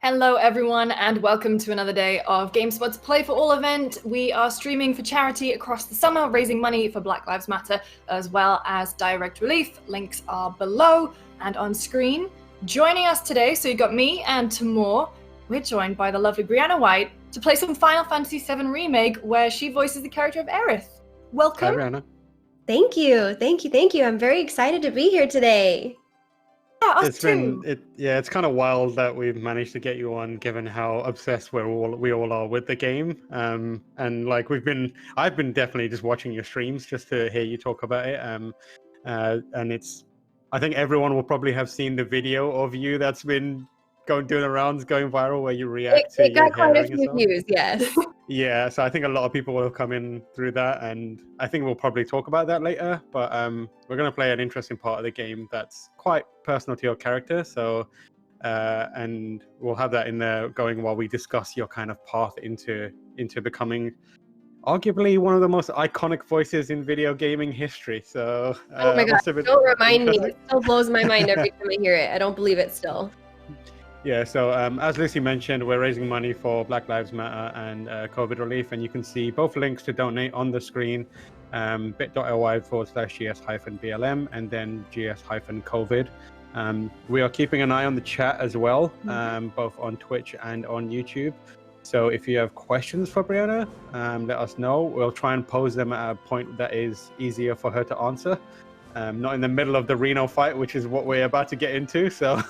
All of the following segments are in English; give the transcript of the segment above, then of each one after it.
Hello everyone and welcome to another day of GameSpot's Play for All event. We are streaming for charity across the summer, raising money for Black Lives Matter as well as direct relief. Links are below and on screen. Joining us today, so you got me and Timur. We're joined by the lovely Briana White to play some Final Fantasy VII Remake where she voices the character of Aerith. Welcome. Hi, Briana. Thank you. I'm very excited to be here today. Yeah, us too. It's kind of wild that we've managed to get you on, given how obsessed we all are with the game. And like I've been definitely just watching your streams just to hear you talk about it. And I think everyone will probably have seen the video of you that's been doing the rounds, going viral, where you react to. It got quite a few views, yes. Yeah, so I think a lot of people will come in through that, and I think we'll probably talk about that later. But we're going to play an interesting part of the game that's quite personal to your character. So, and we'll have that in there going while we discuss your kind of path into becoming arguably one of the most iconic voices in video gaming history. So, oh my god! Don't remind me. It still blows my mind every time I hear it. I don't believe it still. Yeah, so as Lucy mentioned, we're raising money for Black Lives Matter and COVID relief, and you can see both links to donate on the screen, bit.ly/GS-BLM and then GS-COVID. We are keeping an eye on the chat as well, both on Twitch and on YouTube. So if you have questions for Briana, let us know. We'll try and pose them at a point that is easier for her to answer. Not in the middle of the Reno fight, which is what we're about to get into, so...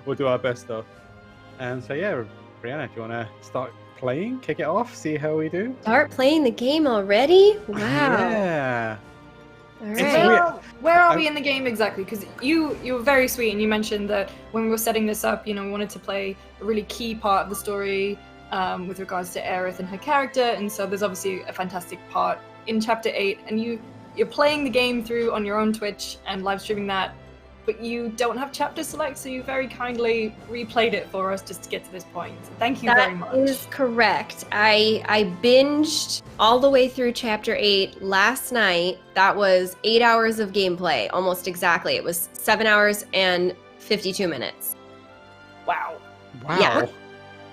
We'll do our best though. And so yeah, Briana, do you want to start playing? Kick it off? See how we do? Start playing the game already? Wow. Yeah. All right. Where are we in the game exactly? Because you were very sweet and you mentioned that when we were setting this up, we wanted to play a really key part of the story with regards to Aerith and her character. And so there's obviously a fantastic part in Chapter 8. And you're playing the game through on your own Twitch and live streaming that. But you don't have chapter select, so you very kindly replayed it for us just to get to this point. So thank you very much. That is correct. I binged all the way through Chapter 8 last night. That was 8 hours of gameplay, almost exactly. It was 7 hours and 52 minutes. Wow. Yeah.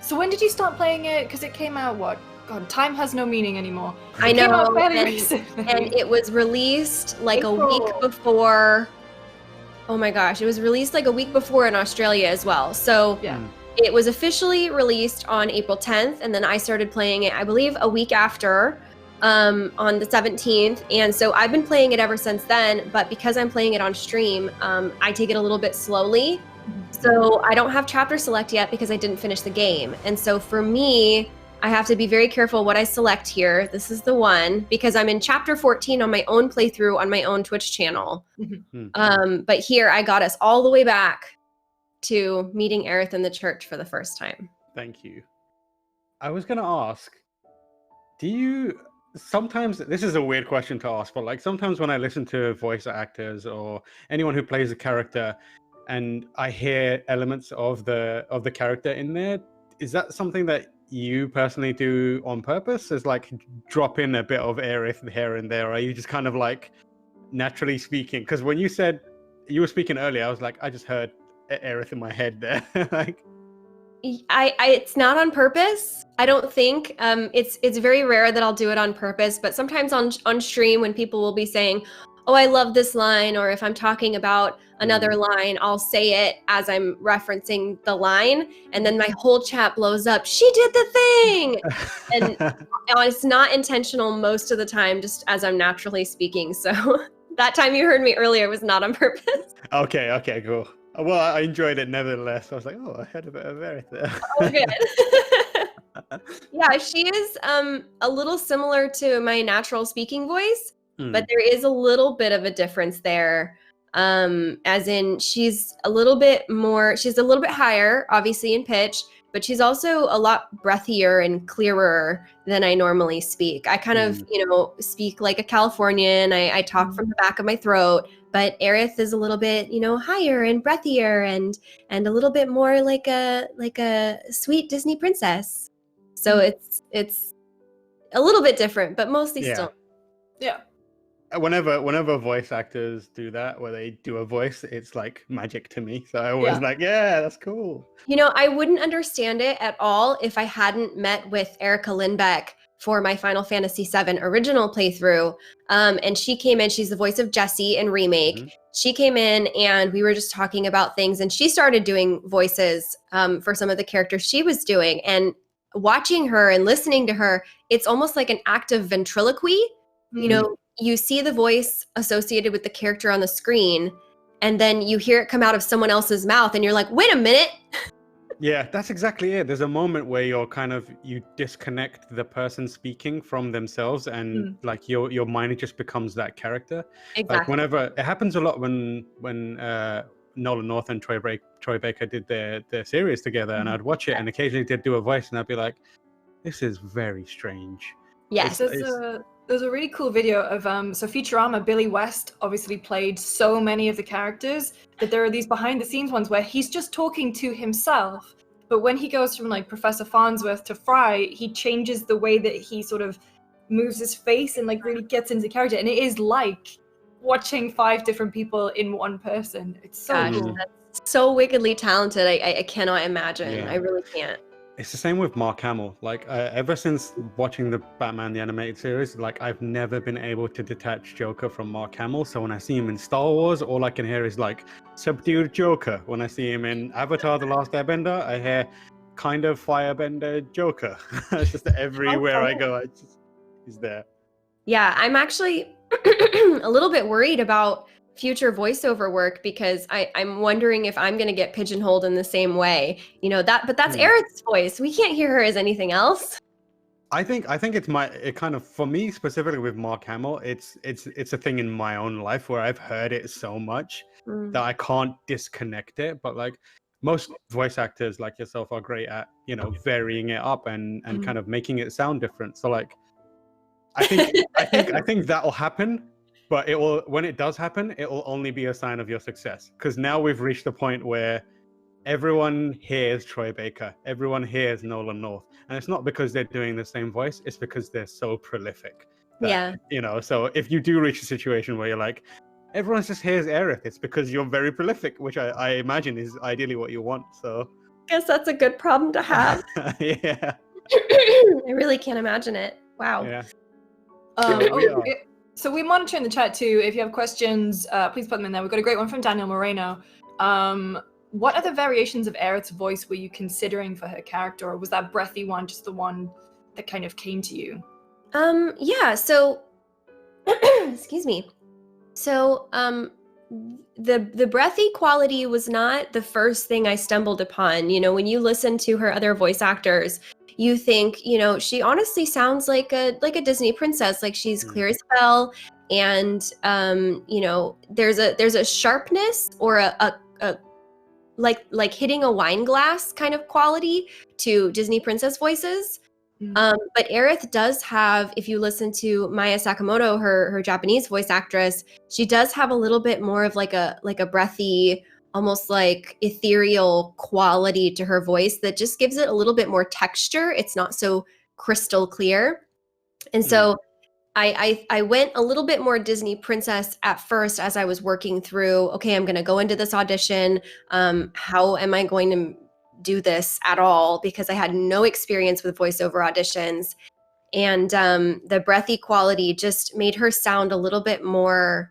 So when did you start playing it? Because it came out, what? God, time has no meaning anymore. I know, and it was released like a week before... Oh my gosh, it was released like a week before in Australia as well. So It was officially released on April 10th, and then I started playing it, I believe, a week after on the 17th. And so I've been playing it ever since then, but because I'm playing it on stream, I take it a little bit slowly. So I don't have chapter select yet because I didn't finish the game. And so for me, I have to be very careful what I select here. This is the one, because I'm in chapter 14 on my own playthrough on my own Twitch channel. But here I got us all the way back to meeting Aerith in the church for the first time. Thank you. I was going to ask, do you sometimes, this is a weird question to ask, but like sometimes when I listen to voice actors or anyone who plays a character and I hear elements of the character in there, is that something that you personally do on purpose, is like drop in a bit of Aerith here and there, or are you just kind of like naturally speaking? Because when you said you were speaking earlier, I was like, I just heard Aerith in my head there. Like, it's not on purpose. I don't think it's very rare that I'll do it on purpose, but sometimes on stream when people will be saying, oh, I love this line, or if I'm talking about another line, I'll say it as I'm referencing the line, and then my whole chat blows up, she did the thing! And it's not intentional most of the time, just as I'm naturally speaking. So that time you heard me earlier was not on purpose. Okay, cool. Well, I enjoyed it nevertheless. I was like, oh, I heard a bit of Aerith there. Oh, good. Yeah, she is a little similar to my natural speaking voice. But there is a little bit of a difference there, as in she's a little bit higher, obviously, in pitch, but she's also a lot breathier and clearer than I normally speak. I kind of, speak like a Californian. I talk from the back of my throat, but Aerith is a little bit, higher and breathier and a little bit more like a sweet Disney princess. So it's a little bit different, but mostly still. Yeah. whenever voice actors do that, where they do a voice, it's like magic to me. So I always like, yeah, that's cool. You know, I wouldn't understand it at all if I hadn't met with Erica Lindbeck for my Final Fantasy VII original playthrough. And she came in, she's the voice of Jessie in Remake. Mm-hmm. She came in and we were just talking about things, and she started doing voices for some of the characters she was doing. And watching her and listening to her, it's almost like an act of ventriloquy. Mm-hmm. You know, you see the voice associated with the character on the screen, and then you hear it come out of someone else's mouth, and you're like, wait a minute. Yeah, that's exactly it. There's a moment where you disconnect the person speaking from themselves, and like your mind just becomes that character. Exactly. Like whenever it happens a lot when Nolan North and Troy Baker did their series together, and I'd watch it, and occasionally they'd do a voice, and I'd be like, this is very strange. Yes. There's a really cool video of so Futurama, Billy West obviously played so many of the characters that there are these behind the scenes ones where he's just talking to himself, but when he goes from like Professor Farnsworth to Fry, he changes the way that he sort of moves his face and like really gets into character, and it is like watching 5 different people in one person. It's so cool. That's so wickedly talented. I cannot imagine. Yeah. I really can't. It's the same with Mark Hamill. Like ever since watching the Batman the Animated Series, like I've never been able to detach Joker from Mark Hamill. So when I see him in Star Wars, all I can hear is like subdued Joker. When I see him in Avatar: The Last Airbender, I hear kind of firebender Joker. It's just everywhere I go, he's there. Yeah, I'm actually a little bit worried about future voiceover work, because I'm wondering if I'm going to get pigeonholed in the same way. You know, but that's Aerith's voice. We can't hear her as anything else. I think it kind of, for me specifically with Mark Hamill, it's a thing in my own life where I've heard it so much that I can't disconnect it. But like most voice actors like yourself are great at, you know, varying it up and kind of making it sound different. So like I think that'll happen. But when it does happen, it will only be a sign of your success. Because now we've reached the point where everyone hears Troy Baker, everyone hears Nolan North, and it's not because they're doing the same voice; it's because they're so prolific. You know. So if you do reach a situation where you're like, everyone just hears Aerith, it's because you're very prolific, which I imagine is ideally what you want. So I guess that's a good problem to have. Yeah. I really can't imagine it. Wow. Yeah. So we monitor in the chat too. If you have questions, please put them in there. We've got a great one from Daniel Moreno. What other variations of Aerith's voice were you considering for her character, or was that breathy one just the one that kind of came to you? Yeah, so excuse me. So the breathy quality was not the first thing I stumbled upon. You know, when you listen to her other voice actors, you think, you know, she honestly sounds like a Disney princess, like she's clear as bell, and you know, there's a sharpness or a like hitting a wine glass kind of quality to Disney princess voices. But Aerith does have, if you listen to Maya Sakamoto, her Japanese voice actress, she does have a little bit more of like a breathy, almost like ethereal quality to her voice that just gives it a little bit more texture. It's not so crystal clear. And so I went a little bit more Disney princess at first as I was working through, okay, I'm going to go into this audition. How am I going to do this at all? Because I had no experience with voiceover auditions. And the breathy quality just made her sound a little bit more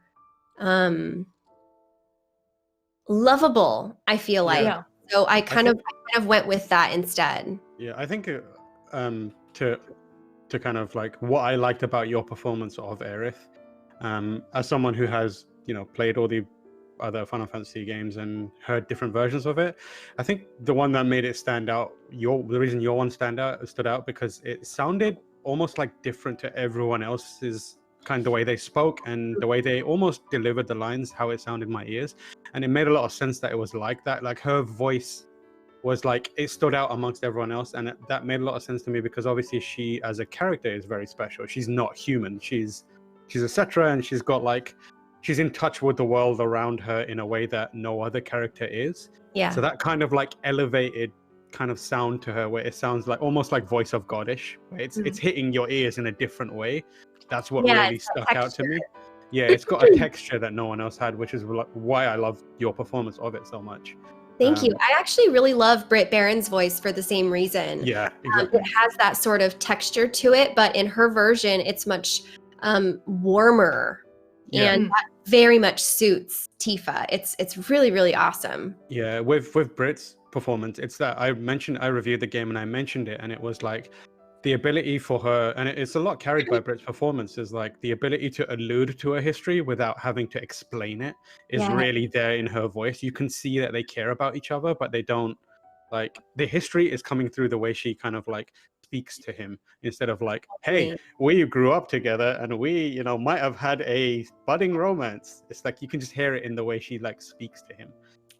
lovable, I feel like. Yeah. So I kind of went with that instead. Yeah, I think to kind of like what I liked about your performance of Aerith, as someone who has, you know, played all the other Final Fantasy games and heard different versions of it, I think the one that made it stand out, the reason your one stood out because it sounded almost like different to everyone else's, kind of the way they spoke and the way they almost delivered the lines, how it sounded in my ears. And it made a lot of sense that it was like that. Like her voice was like, it stood out amongst everyone else. And that made a lot of sense to me because obviously she as a character is very special. She's not human. She's a Cetra, and she's in touch with the world around her in a way that no other character is. Yeah. So that kind of like elevated kind of sound to her where it sounds like almost like voice of Goddish. It's hitting your ears in a different way. That's what really stuck out to me. Yeah, it's got a texture that no one else had, which is why I love your performance of it so much. Thank you. I actually really love Britt Baron's voice for the same reason. Yeah, exactly. It has that sort of texture to it, but in her version, it's much warmer, and that very much suits Tifa. It's really, really awesome. Yeah, with Britt's performance, it's that I reviewed the game and I mentioned it, and it was like the ability for her, and it's a lot carried by Britt's performance, is like the ability to allude to her history without having to explain it is really there in her voice. You can see that they care about each other, but they don't, like, the history is coming through the way she kind of like speaks to him, instead of like, hey, we grew up together and we, you know, might have had a budding romance. It's like you can just hear it in the way she like speaks to him.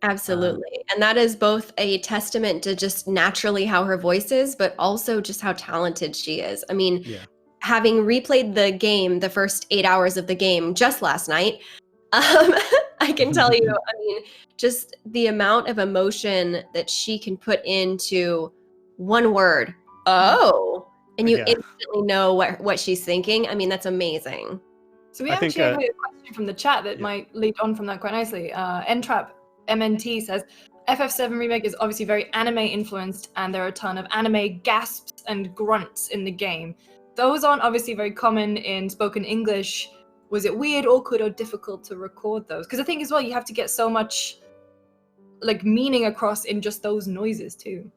Absolutely. And that is both a testament to just naturally how her voice is, but also just how talented she is. I mean, having replayed the game, the first 8 hours of the game just last night, I can tell you, I mean, just the amount of emotion that she can put into one word, oh, and you instantly know what she's thinking. I mean, that's amazing. So we actually have a question from the chat that might lead on from that quite nicely. Entrap MNT says, FF7 Remake is obviously very anime influenced, and there are a ton of anime gasps and grunts in the game. Those aren't obviously very common in spoken English. Was it weird, awkward, or difficult to record those? Because I think as well, you have to get so much like meaning across in just those noises too.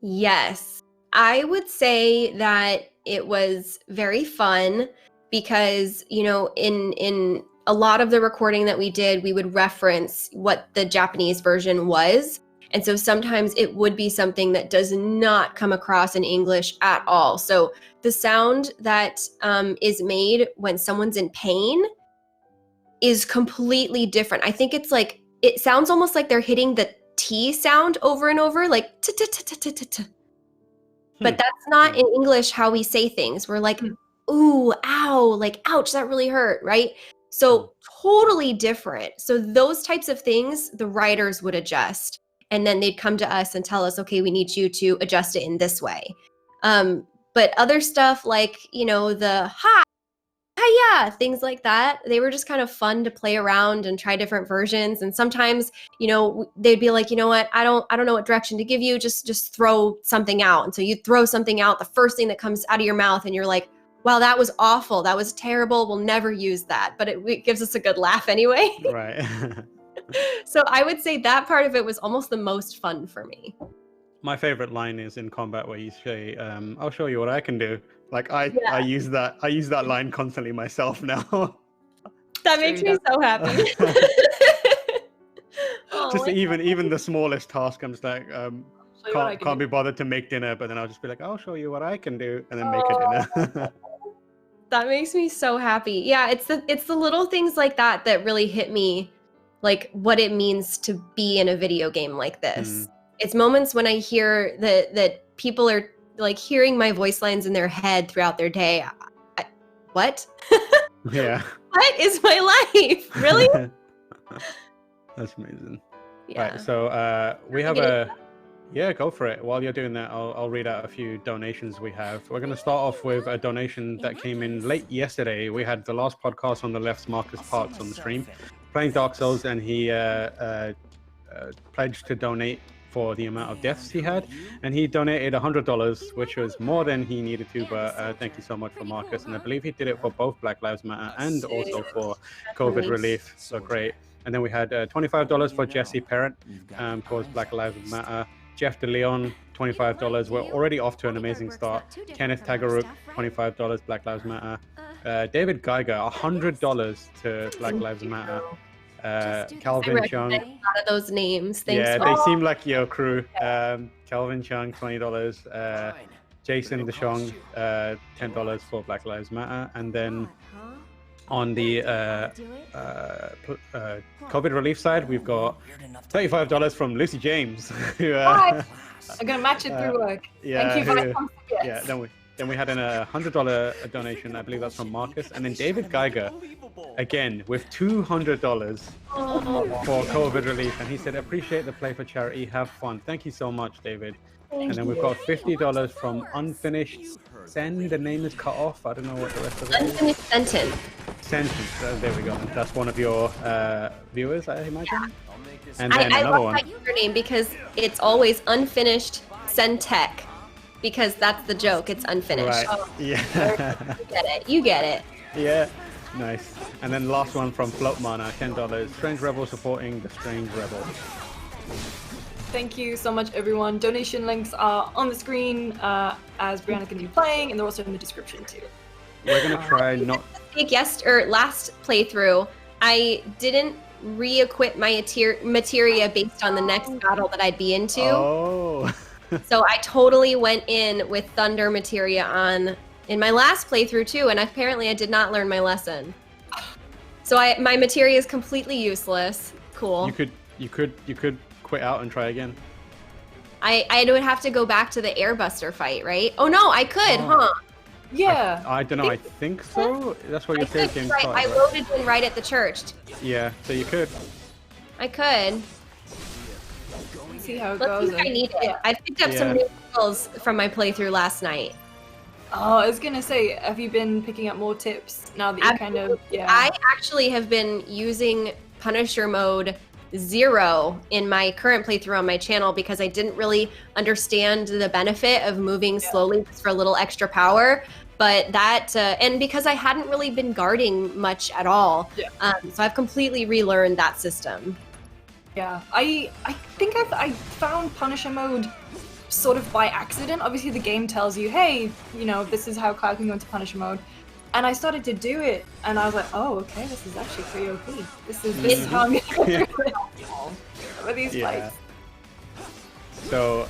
Yes, I would say that it was very fun because, you know, in a lot of the recording that we did, we would reference what the Japanese version was. And so sometimes it would be something that does not come across in English at all. So the sound that is made when someone's in pain is completely different. I think it's like, it sounds almost like they're hitting the T sound over and over, like t-t-t-t-t-t. But that's not in English how we say things. We're like, ooh, ow, like, ouch, that really hurt, right? So totally different. So those types of things, the writers would adjust. And then they'd come to us and tell us, okay, we need you to adjust it in this way. But other stuff like, you know, the yeah, things like that, they were just kind of fun to play around and try different versions. And sometimes, you know, they'd be like, you know what, I don't know what direction to give you. Just throw something out. And so you throw something out, the first thing that comes out of your mouth, and you're like, wow, that was awful. That was terrible. We'll never use that. But it gives us a good laugh anyway. Right. So I would say that part of it was almost the most fun for me. My favorite line is in combat where you say, I'll show you what I can do. Like I use that line constantly myself now. That makes me so happy. Just even the smallest task, I'm just like, can't be bothered to make dinner, but then I'll just be like, I'll show you what I can do, and then make a dinner. That makes me so happy. Yeah, it's the little things like that that really hit me, like what it means to be in a video game like this. It's moments when I hear that people are like hearing my voice lines in their head throughout their day. What? Yeah. What is my life? Really? That's amazing. Yeah. Right, so we have go for it. While you're doing that, I'll read out a few donations we have. We're going to start off with a donation that came in late yesterday. We had the last podcast on the left's Marcus Parks on the stream playing Dark Souls, and he pledged to donate for the amount of deaths he had, and he donated $100, which was more than he needed to, but thank you so much for Marcus. And I believe he did it for both Black Lives Matter and also for COVID relief, so great. And then we had $25 for Jesse Parent towards Black Lives Matter. Jeff DeLeon, $25. We're already off to an amazing start. Kenneth Tagaruk, $25, Black Lives Matter. David Geiger, $100 to Black Lives Matter. Calvin Chung. A lot of those names. Thanks. Yeah, they seem like your crew. Calvin Chung, $20. Jason DeShong, $10 for Black Lives Matter. And then on the COVID relief side, we've got $35 from Lucy James. Who, I'm gonna match it through work. Yeah, thank you for yeah. Then we had a $100 donation. I believe that's from Marcus, and then David Geiger, again with $200 for COVID relief, and he said, "Appreciate the play for charity. Have fun." Thank you so much, David. And then we've got $50 from Unfinished Send. The name is cut off. I don't know what the rest of it is. Unfinished Sentence. sentence. There we go. That's one of your viewers, I imagine. And then I another love one. that username because it's always unfinished Centec, because that's the joke. It's unfinished. Right. Yeah. You get it. Yeah. Nice. And then last one from Float Mana, $10. Strange Rebel supporting the Strange Rebel. Thank you so much, everyone. Donation links are on the screen as Brianna's going to be playing, and they're also in the description too. We're gonna try not. Last playthrough, I didn't re-equip my materia based on the next battle that I'd be into. Oh. So I totally went in with Thunder materia on in my last playthrough too, and apparently I did not learn my lesson. So my materia is completely useless. Cool. You could quit out and try again. I would have to go back to the Airbuster fight, right? Oh no, I could, huh? Yeah. I don't know. I think so. That's what you're thinking. Right. I loaded in right at the church. Yeah. So you could. I could. See how it Let's goes. see if I need it. Yeah. I picked up some new skills from my playthrough last night. Oh, I was gonna say, have you been picking up more tips now that you kind of? Yeah. I actually have been using Punisher mode 0 in my current playthrough on my channel because I didn't really understand the benefit of moving slowly just for a little extra power. But that, and because I hadn't really been guarding much at all, so I've completely relearned that system. Yeah, I think I found Punisher mode sort of by accident. Obviously, the game tells you, hey, you know, this is how Cloud can go into Punisher mode. And I started to do it, and I was like, oh, okay, this is actually pretty OP. This is how I'm going to with these fights. So,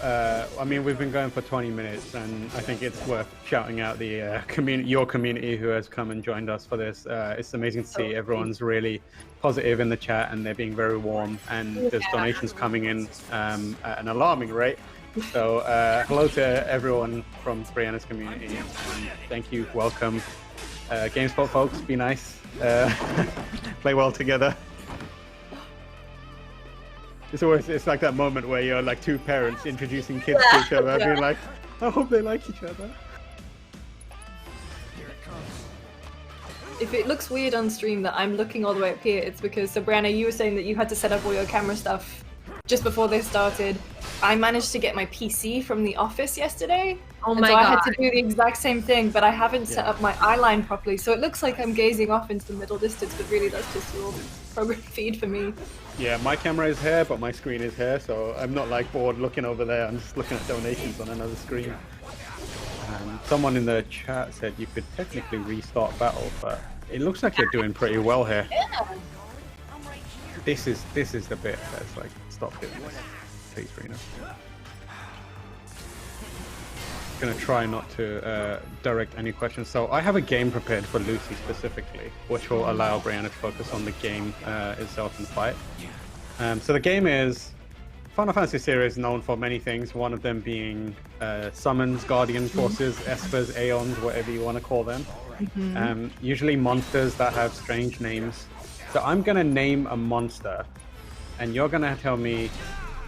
I mean, we've been going for 20 minutes, and I think it's worth shouting out the your community who has come and joined us for this. It's amazing to see everyone's really positive in the chat, and they're being very warm, and there's donations coming in at an alarming rate. So, hello to everyone from Brianna's community, and thank you, welcome. GameSpot folks, be nice. Play well together. It's like that moment where you're like two parents introducing kids to each other, being like, I hope they like each other. If it looks weird on stream that I'm looking all the way up here, it's because, so Brianna, you were saying that you had to set up all your camera stuff just before they started. I managed to get my PC from the office yesterday. Oh my God. I had to do the exact same thing, but I haven't set up my eye line properly, so it looks like I'm gazing off into the middle distance, but really that's just your program feed for me. Yeah, my camera is here, but my screen is here, so I'm not like bored looking over there. I'm just looking at donations on another screen. Someone in the chat said you could technically restart battle, but it looks like you're doing pretty well here. Yeah. This is the bit that's like, stop doing this, please, Rena. Gonna try not to direct any questions. So I have a game prepared for Lucy specifically, which will allow Brianna to focus on the game itself and fight. So the game is Final Fantasy series known for many things. One of them being summons, guardian forces, espers, aeons, whatever you want to call them. Usually monsters that have strange names. So I'm gonna name a monster, and you're gonna tell me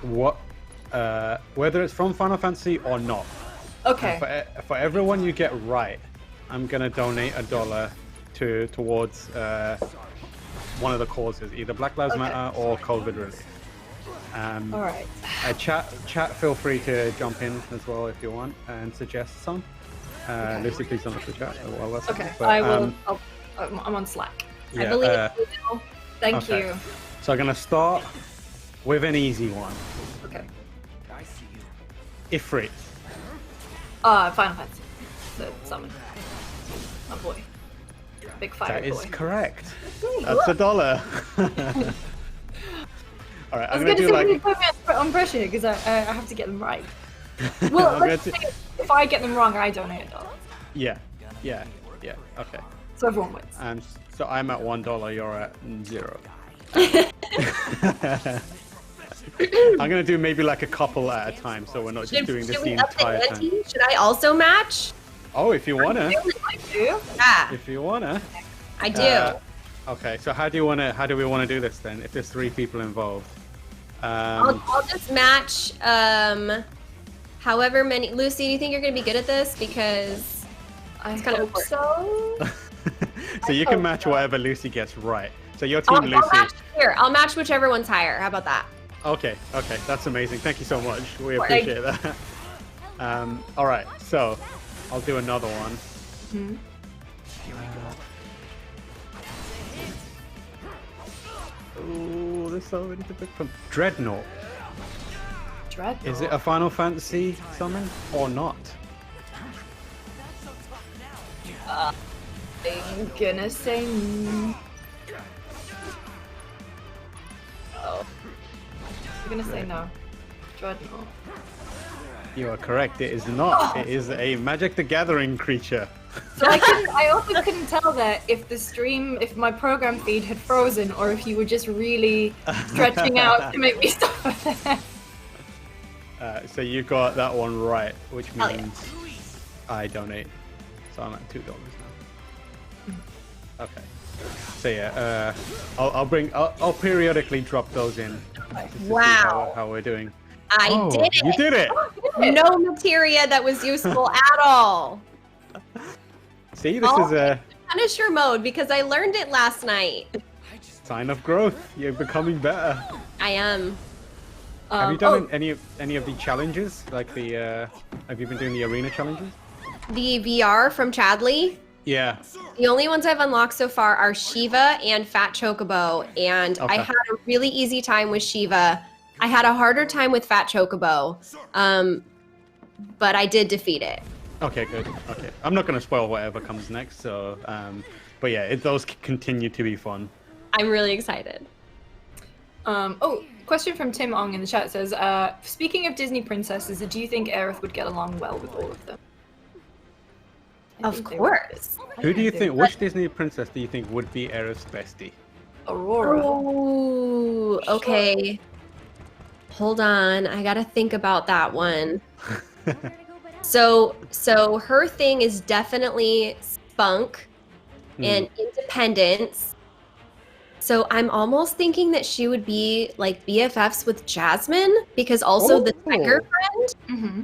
what, whether it's from Final Fantasy or not. Okay. For everyone you get right, I'm gonna donate $1 towards one of the causes, either Black Lives Matter or COVID relief. All right. Chat, feel free to jump in as well if you want and suggest some. Lucy, please don't look at the chat. Okay, but, I will. I'm on Slack. Yeah, I believe you. Thank you. So I'm gonna start with an easy one. Okay. Ifrit. Final Fantasy. The summon. Oh boy. Big fire boy. That is correct. That's $1. All right, I'm gonna do like. On pressure because I have to get them right. Well, if I get them wrong, I donate $1. Yeah. Okay. So everyone wins. And so I'm at $1. You're at 0. I'm gonna do maybe like a couple at a time, so we're not just doing this the entire time. Should I also match? Oh, if you wanna. Yeah. If you wanna. I do. Okay, so how do we wanna do this then? If there's 3 people involved. I'll just match. However many. Lucy, do you think you're gonna be good at this? Because I hope so. So you can match whatever Lucy gets right. So your team, Lucy. I'll match whichever one's higher. How about that? Okay, that's amazing. Thank you so much. We appreciate that. All right, so I'll do another one. Mm-hmm. Oh, there's so many to pick from. Dreadnought. Is it a Final Fantasy summon or not? I'm gonna say oh. I'm gonna say no. Dreadnought. You are correct. It is not. It is a Magic the Gathering creature. So I also couldn't tell that if my program feed had frozen or if you were just really stretching out to make me stop it. So you got that one right, which means I donate. So I'm at $2 now. Okay. So yeah, I'll periodically drop those in. Wow. How we're doing. I did it. You did it. No materia that was useful at all. See, this is a Punisher mode because I learned it last night. sign of growth. You're becoming better. I am. Have you done any of the challenges? Like have you been doing the arena challenges? The VR from Chadley? Yeah. The only ones I've unlocked so far are Shiva and Fat Chocobo, and I had a really easy time with Shiva. I had a harder time with Fat Chocobo, but I did defeat it. Okay, good. Okay, I'm not going to spoil whatever comes next. So, but yeah, those continue to be fun. I'm really excited. Question from Tim Ong in the chat says, speaking of Disney princesses, do you think Aerith would get along well with all of them? Of course. Who do you think? Which Disney princess do you think would be Aerith's bestie? Aurora. Oh, okay. Hold on, I gotta think about that one. So her thing is definitely spunk and independence. So I'm almost thinking that she would be like BFFs with Jasmine because also the tiger friend. Mm-hmm.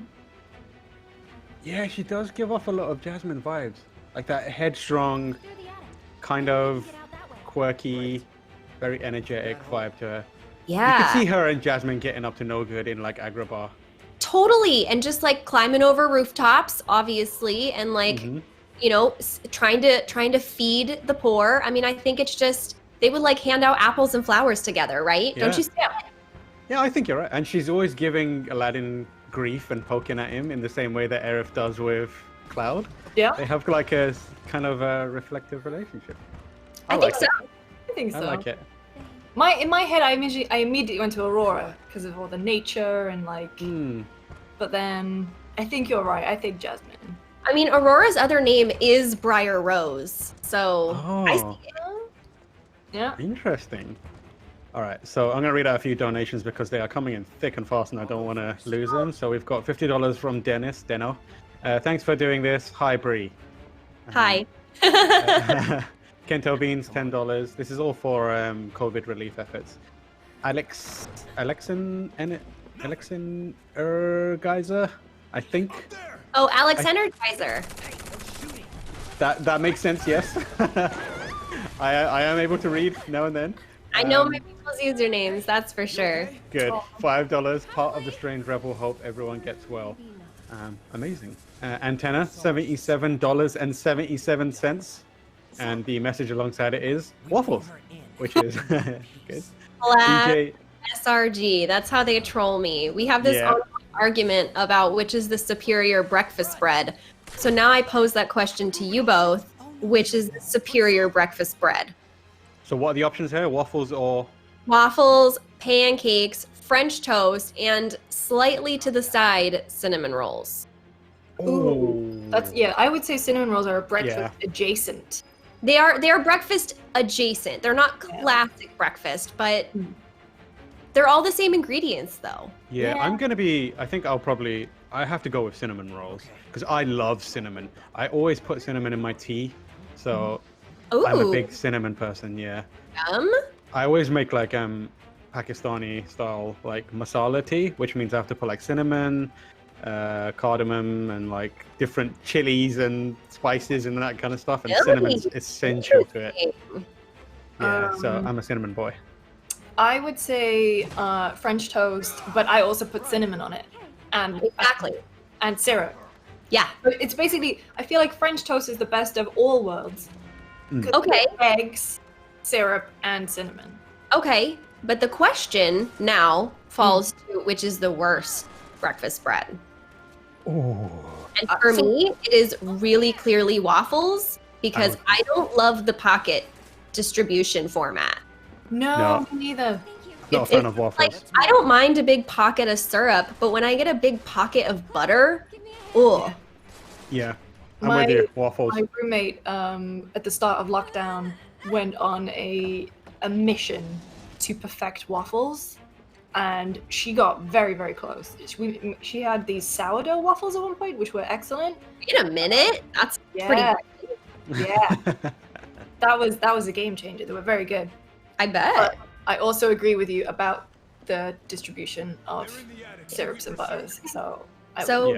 Yeah, she does give off a lot of Jasmine vibes. Like that headstrong, kind of quirky, very energetic vibe to her. Yeah. You could see her and Jasmine getting up to no good in like Agrabah. Totally. And just like climbing over rooftops, obviously, and like, you know, trying to feed the poor. I mean, I think it's just, they would like hand out apples and flowers together, right? Yeah. Don't you see that? Yeah, I think you're right. And she's always giving Aladdin grief and poking at him in the same way that Aerith does with Cloud. Yeah. They have like a kind of a reflective relationship. I think so. I think so. I like it. In my head, I immediately went to Aurora because of all the nature and like. But then I think you're right. I think Jasmine. I mean, Aurora's other name is Briar Rose, so I see it. Yeah. Interesting. All right, so I'm gonna read out a few donations because they are coming in thick and fast, and I don't want to lose them. So we've got $50 from Deno. Thanks for doing this. Hi, Bree. Hi. Kento Beans, $10. This is all for COVID relief efforts. Alexin Geyser, I think. Oh, Alex Energizer. That makes sense. Yes. I am able to read now and then. I know my people's usernames, that's for sure. Good. $5. Part of the Strange Rebel. Hope everyone gets well. Amazing. Antenna, $77.77. And the message alongside it is waffles, which is good. DJ... SRG, that's how they troll me. We have this argument about which is the superior breakfast spread. So now I pose that question to you both. Which is the superior breakfast bread? So what are the options here? Waffles or? Waffles, pancakes, French toast, and slightly to the side, cinnamon rolls. Ooh. I would say cinnamon rolls are breakfast adjacent. They are breakfast adjacent. They're not classic breakfast, but they're all the same ingredients though. Yeah, I have to go with cinnamon rolls because I love cinnamon. I always put cinnamon in my tea. So I'm a big cinnamon person, yeah. I always make like Pakistani style like masala tea, which means I have to put like cinnamon, cardamom and like different chilies and spices and that kind of stuff, and cinnamon's essential to it. Yeah, so I'm a cinnamon boy. I would say French toast, but I also put cinnamon on it, and and syrup. Yeah, but it's basically, I feel like French toast is the best of all worlds. Okay. Eggs, syrup, and cinnamon. Okay, but the question now falls to which is the worst breakfast bread. Ooh. And for me, it is really clearly waffles because I don't love the pocket distribution format. No, me neither. Not a fan of waffles. Like, I don't mind a big pocket of syrup, but when I get a big pocket of butter, Yeah, I'm with you. Waffles. My roommate, at the start of lockdown, went on a mission to perfect waffles, and she got very, very close. She had these sourdough waffles at one point, which were excellent. In a minute, that's pretty good. Yeah. that was a game changer. They were very good. I bet. But I also agree with you about the distribution of syrups and butters. So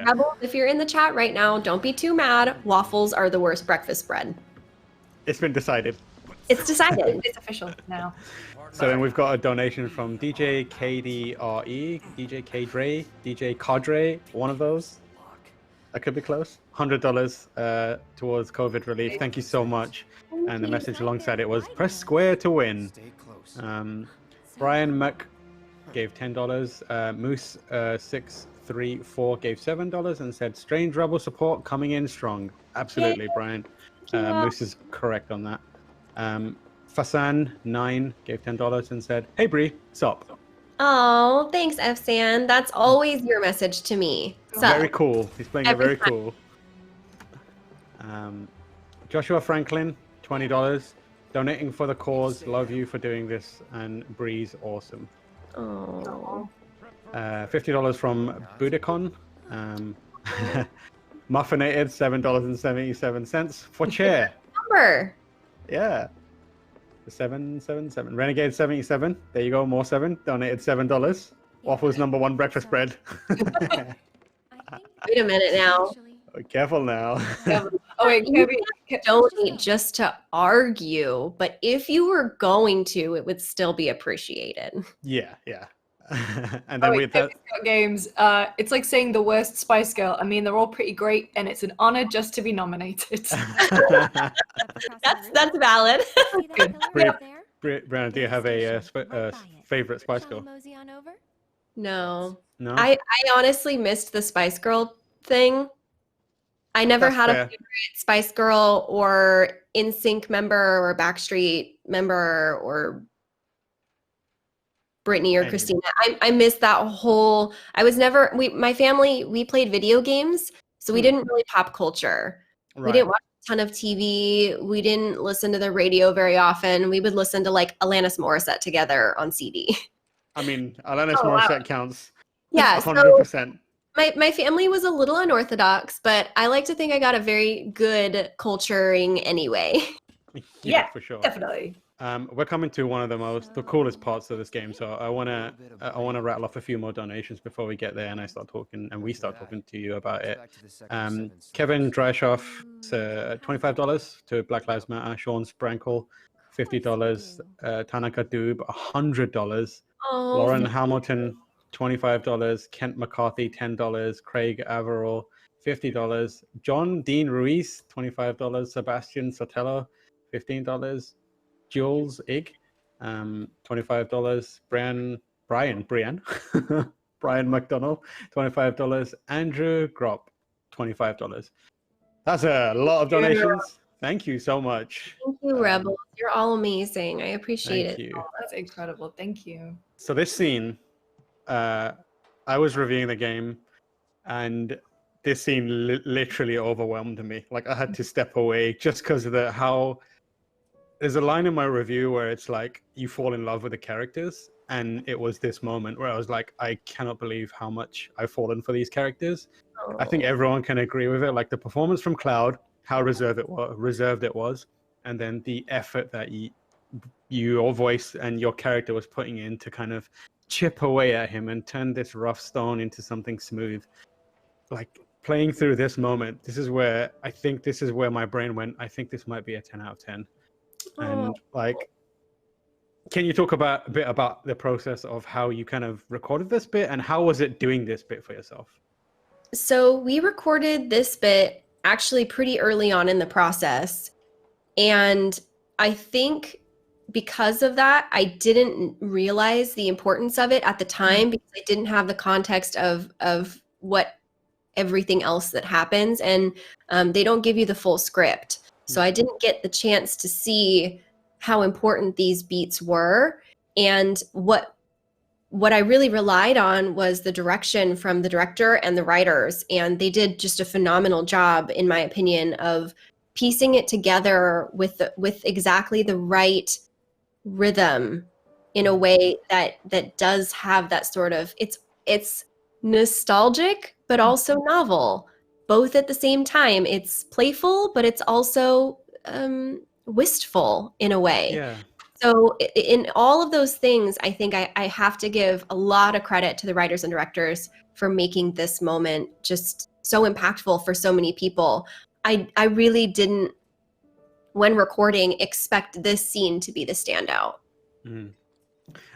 Rebel, if you're in the chat right now, don't be too mad. Waffles are the worst breakfast bread. It's been decided. It's decided. It's official now. So then we've got a donation from DJ KDRE, DJ Kdre, DJ Cadre, one of those. That could be close. $100 towards COVID relief. Thank you so much. And the message alongside it was press square to win. Brian Mc gave $10. Moose 634 gave $7 and said strange rebel support coming in strong. Absolutely, Brian. Moose is correct on that. Fasan 9 gave $10 and said, "Hey Bree, sup?" Oh, thanks, Fsan. That's always your message to me. Very cool. He's playing it very cool. Joshua Franklin, $20, donating for the cause. Love you for doing this, and Bree's awesome. Oh. $50 from Budicon. Muffinated, $7.77 for chair. Number. Yeah. 777. Renegade 77. There you go, more 7. Donated $7. Waffles #1 breakfast bread. Wait a minute now. Oh, careful now. Wait, donate just to argue, but if you were going to, it would still be appreciated. Yeah. And then with that games, it's like saying the worst Spice Girl. I mean, they're all pretty great, and it's an honor just to be nominated. That's valid. Brianna, do you have a favorite Spice Girl? No. I honestly missed the Spice Girl thing. I never had a favorite Spice Girl or NSYNC member or Backstreet member or Britney or Christina. I missed that whole. I was never. My family, we played video games, so we didn't really pop culture. Right. We didn't watch a ton of TV. We didn't listen to the radio very often. We would listen to like Alanis Morissette together on CD. I mean, Alanis Morissette counts. Yeah, 100%. So my family was a little unorthodox, but I like to think I got a very good culturing anyway. Yeah, for sure. Definitely. We're coming to one of the coolest parts of this game, so I wanna rattle off a few more donations before we get there, and we start talking to you about it. Kevin Dryshoff, $25 to Black Lives Matter. Sean Sprankle, $50. Tanaka Doob, $100. Lauren Hamilton, $25. Kent McCarthy, $10. Craig Averill, $50. John Dean Ruiz, $25. Sebastian Sotelo, $15. Jules Ig, $25. Brian Brian McDonald, $25. Andrew Grop, $25. That's a lot of donations. Thank you so much. Thank you, Rebels. You're all amazing. I appreciate it. You. Oh, that's incredible. Thank you. So this scene, I was reviewing the game, and this scene literally overwhelmed me. Like I had to step away just because of how. There's a line in my review where it's like you fall in love with the characters, and it was this moment where I was like, I cannot believe how much I've fallen for these characters. I think everyone can agree with it. Like the performance from Cloud, how reserved it was, and then the effort that your voice and your character was putting in to kind of chip away at him and turn this rough stone into something smooth. like playing through this moment, this is where my brain went, I think this might be a 10 out of 10. And like, can you talk a bit about the process of how you kind of recorded this bit, and how was it doing this bit for yourself? So we recorded this bit actually pretty early on in the process. And I think because of that, I didn't realize the importance of it at the time, because I didn't have the context of what everything else that happens. And they don't give you the full script. So I didn't get the chance to see how important these beats were. And what I really relied on was the direction from the director and the writers. And they did just a phenomenal job, in my opinion, of piecing it together with exactly the right rhythm in a way that does have that sort of, it's nostalgic, but also novel, both at the same time. It's playful, but it's also wistful in a way. Yeah. So in all of those things, I think I have to give a lot of credit to the writers and directors for making this moment just so impactful for so many people. I really didn't, when recording, expect this scene to be the standout.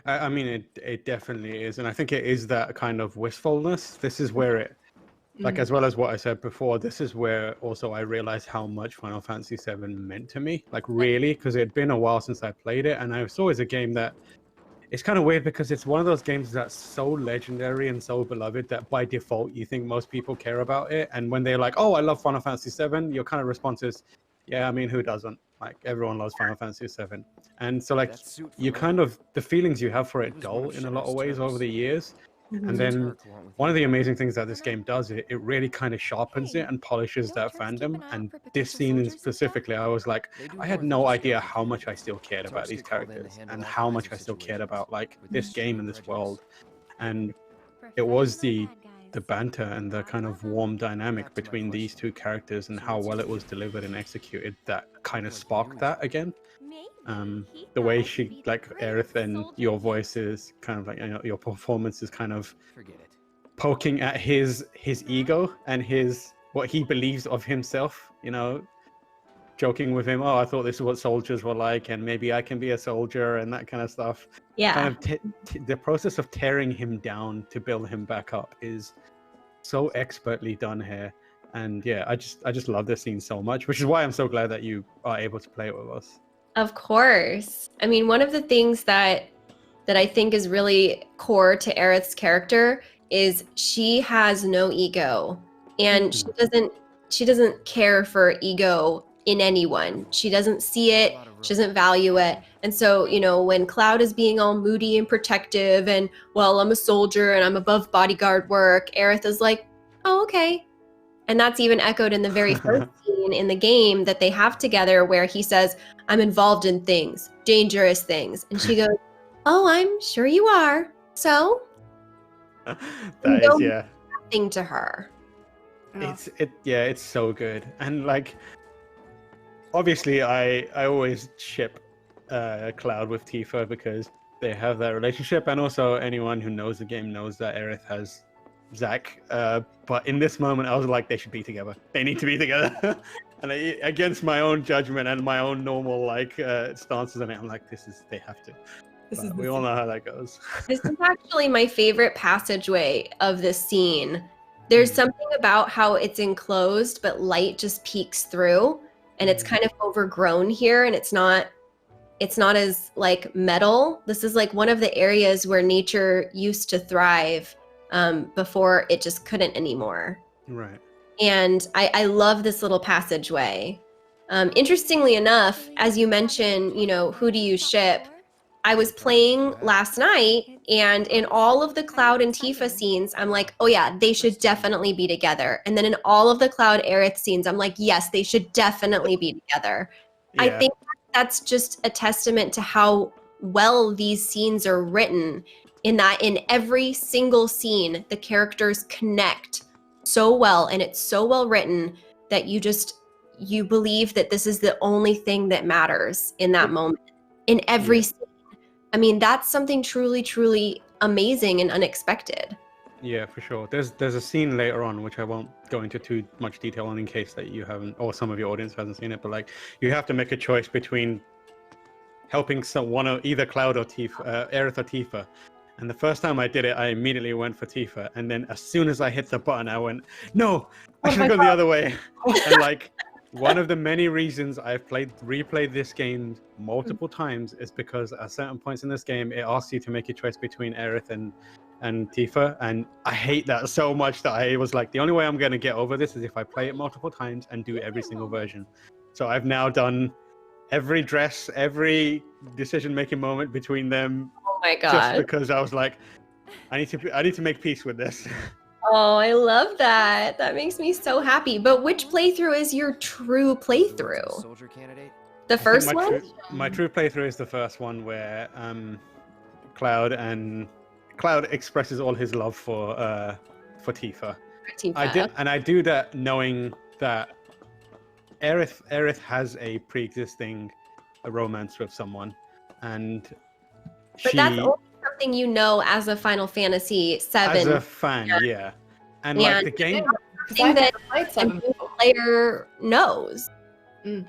I mean, it definitely is. And I think it is that kind of wistfulness. This is where it, like, as well as what I said before, this is where also I realized how much Final Fantasy VII meant to me. Like, really, because it had been a while since I played it. And it's always a game that, it's kind of weird because it's one of those games that's so legendary and so beloved that by default, you think most people care about it. And when they're like, oh, I love Final Fantasy VII, your kind of response is, yeah, I mean, who doesn't? Like, everyone loves Final Fantasy VII. And so, like, you kind of, the feelings you have for it dull in a lot of ways over the years. And then one of the amazing things that this game does, it really kind of sharpens it and polishes that fandom. And this scene specifically, I was like, I had no idea how much I still cared about these characters and how much I still cared about, like, this game and this world. And it was the banter and the kind of warm dynamic between these two characters and how well it was delivered and executed that kind of sparked that again. The way she, like, Aerith, and your voice is kind of like, you know, your performance is kind of poking at his ego and what he believes of himself, you know, joking with him, oh, I thought this is what soldiers were like, and maybe I can be a soldier, and that kind of stuff. Yeah. Kind of the process of tearing him down to build him back up is so expertly done here. And yeah, I just love this scene so much, which is why I'm so glad that you are able to play it with us. Of course. I mean, one of the things that I think is really core to Aerith's character is she has no ego, and she doesn't care for ego in anyone. She doesn't see it, she doesn't value it. And so, you know, when Cloud is being all moody and protective and, well, I'm a soldier and I'm above bodyguard work, Aerith is like, oh, okay. And that's even echoed in the very first scene in the game that they have together, where he says, I'm involved in things, dangerous things. And she goes, oh, I'm sure you are. So that is, yeah. Nothing to her. It's so good. And like, obviously I always ship Cloud with Tifa because they have that relationship, and also anyone who knows the game knows that Aerith has Zack, but in this moment I was like, they should be together. They need to be together. And against my own judgment and my own normal like stances on it, I'm like, they have to. We all know how that goes. This is actually my favorite passageway of this scene. There's something about how it's enclosed, but light just peeks through, and it's kind of overgrown here, and it's not as like metal. This is like one of the areas where nature used to thrive before it just couldn't anymore. Right. And I love this little passageway. Interestingly enough, as you mentioned, you know, who do you ship? I was playing last night, and in all of the Cloud and Tifa scenes, I'm like, oh yeah, they should definitely be together. And then in all of the Cloud Aerith scenes, I'm like, yes, they should definitely be together. Yeah. I think that's just a testament to how well these scenes are written, in that in every single scene, the characters connect so well, and it's so well written that you believe that this is the only thing that matters in that moment. In every scene. I mean, that's something truly, truly amazing and unexpected. Yeah, for sure. There's a scene later on which I won't go into too much detail on in case that you haven't, or some of your audience hasn't seen it. But like, you have to make a choice between helping someone, or either Cloud or Tifa, Aerith or Tifa. And the first time I did it, I immediately went for Tifa. And then as soon as I hit the button, I went, no, I should have gone the other way. And like, one of the many reasons I've replayed this game multiple times is because at certain points in this game, it asks you to make a choice between Aerith and Tifa. And I hate that so much that I was like, the only way I'm going to get over this is if I play it multiple times and do every single version. So I've now done every dress, every decision-making moment between them. Oh my god! Just because I was like, I need to make peace with this. Oh, I love that. That makes me so happy. But which playthrough is your true playthrough? Soldier candidate? The first one? My true playthrough is the first one where Cloud expresses all his love for Tifa. I do that knowing that Aerith has a pre-existing romance with someone, but that's only something you know as a Final Fantasy VII. As a fan, yeah. And like the game, thing that a new player knows.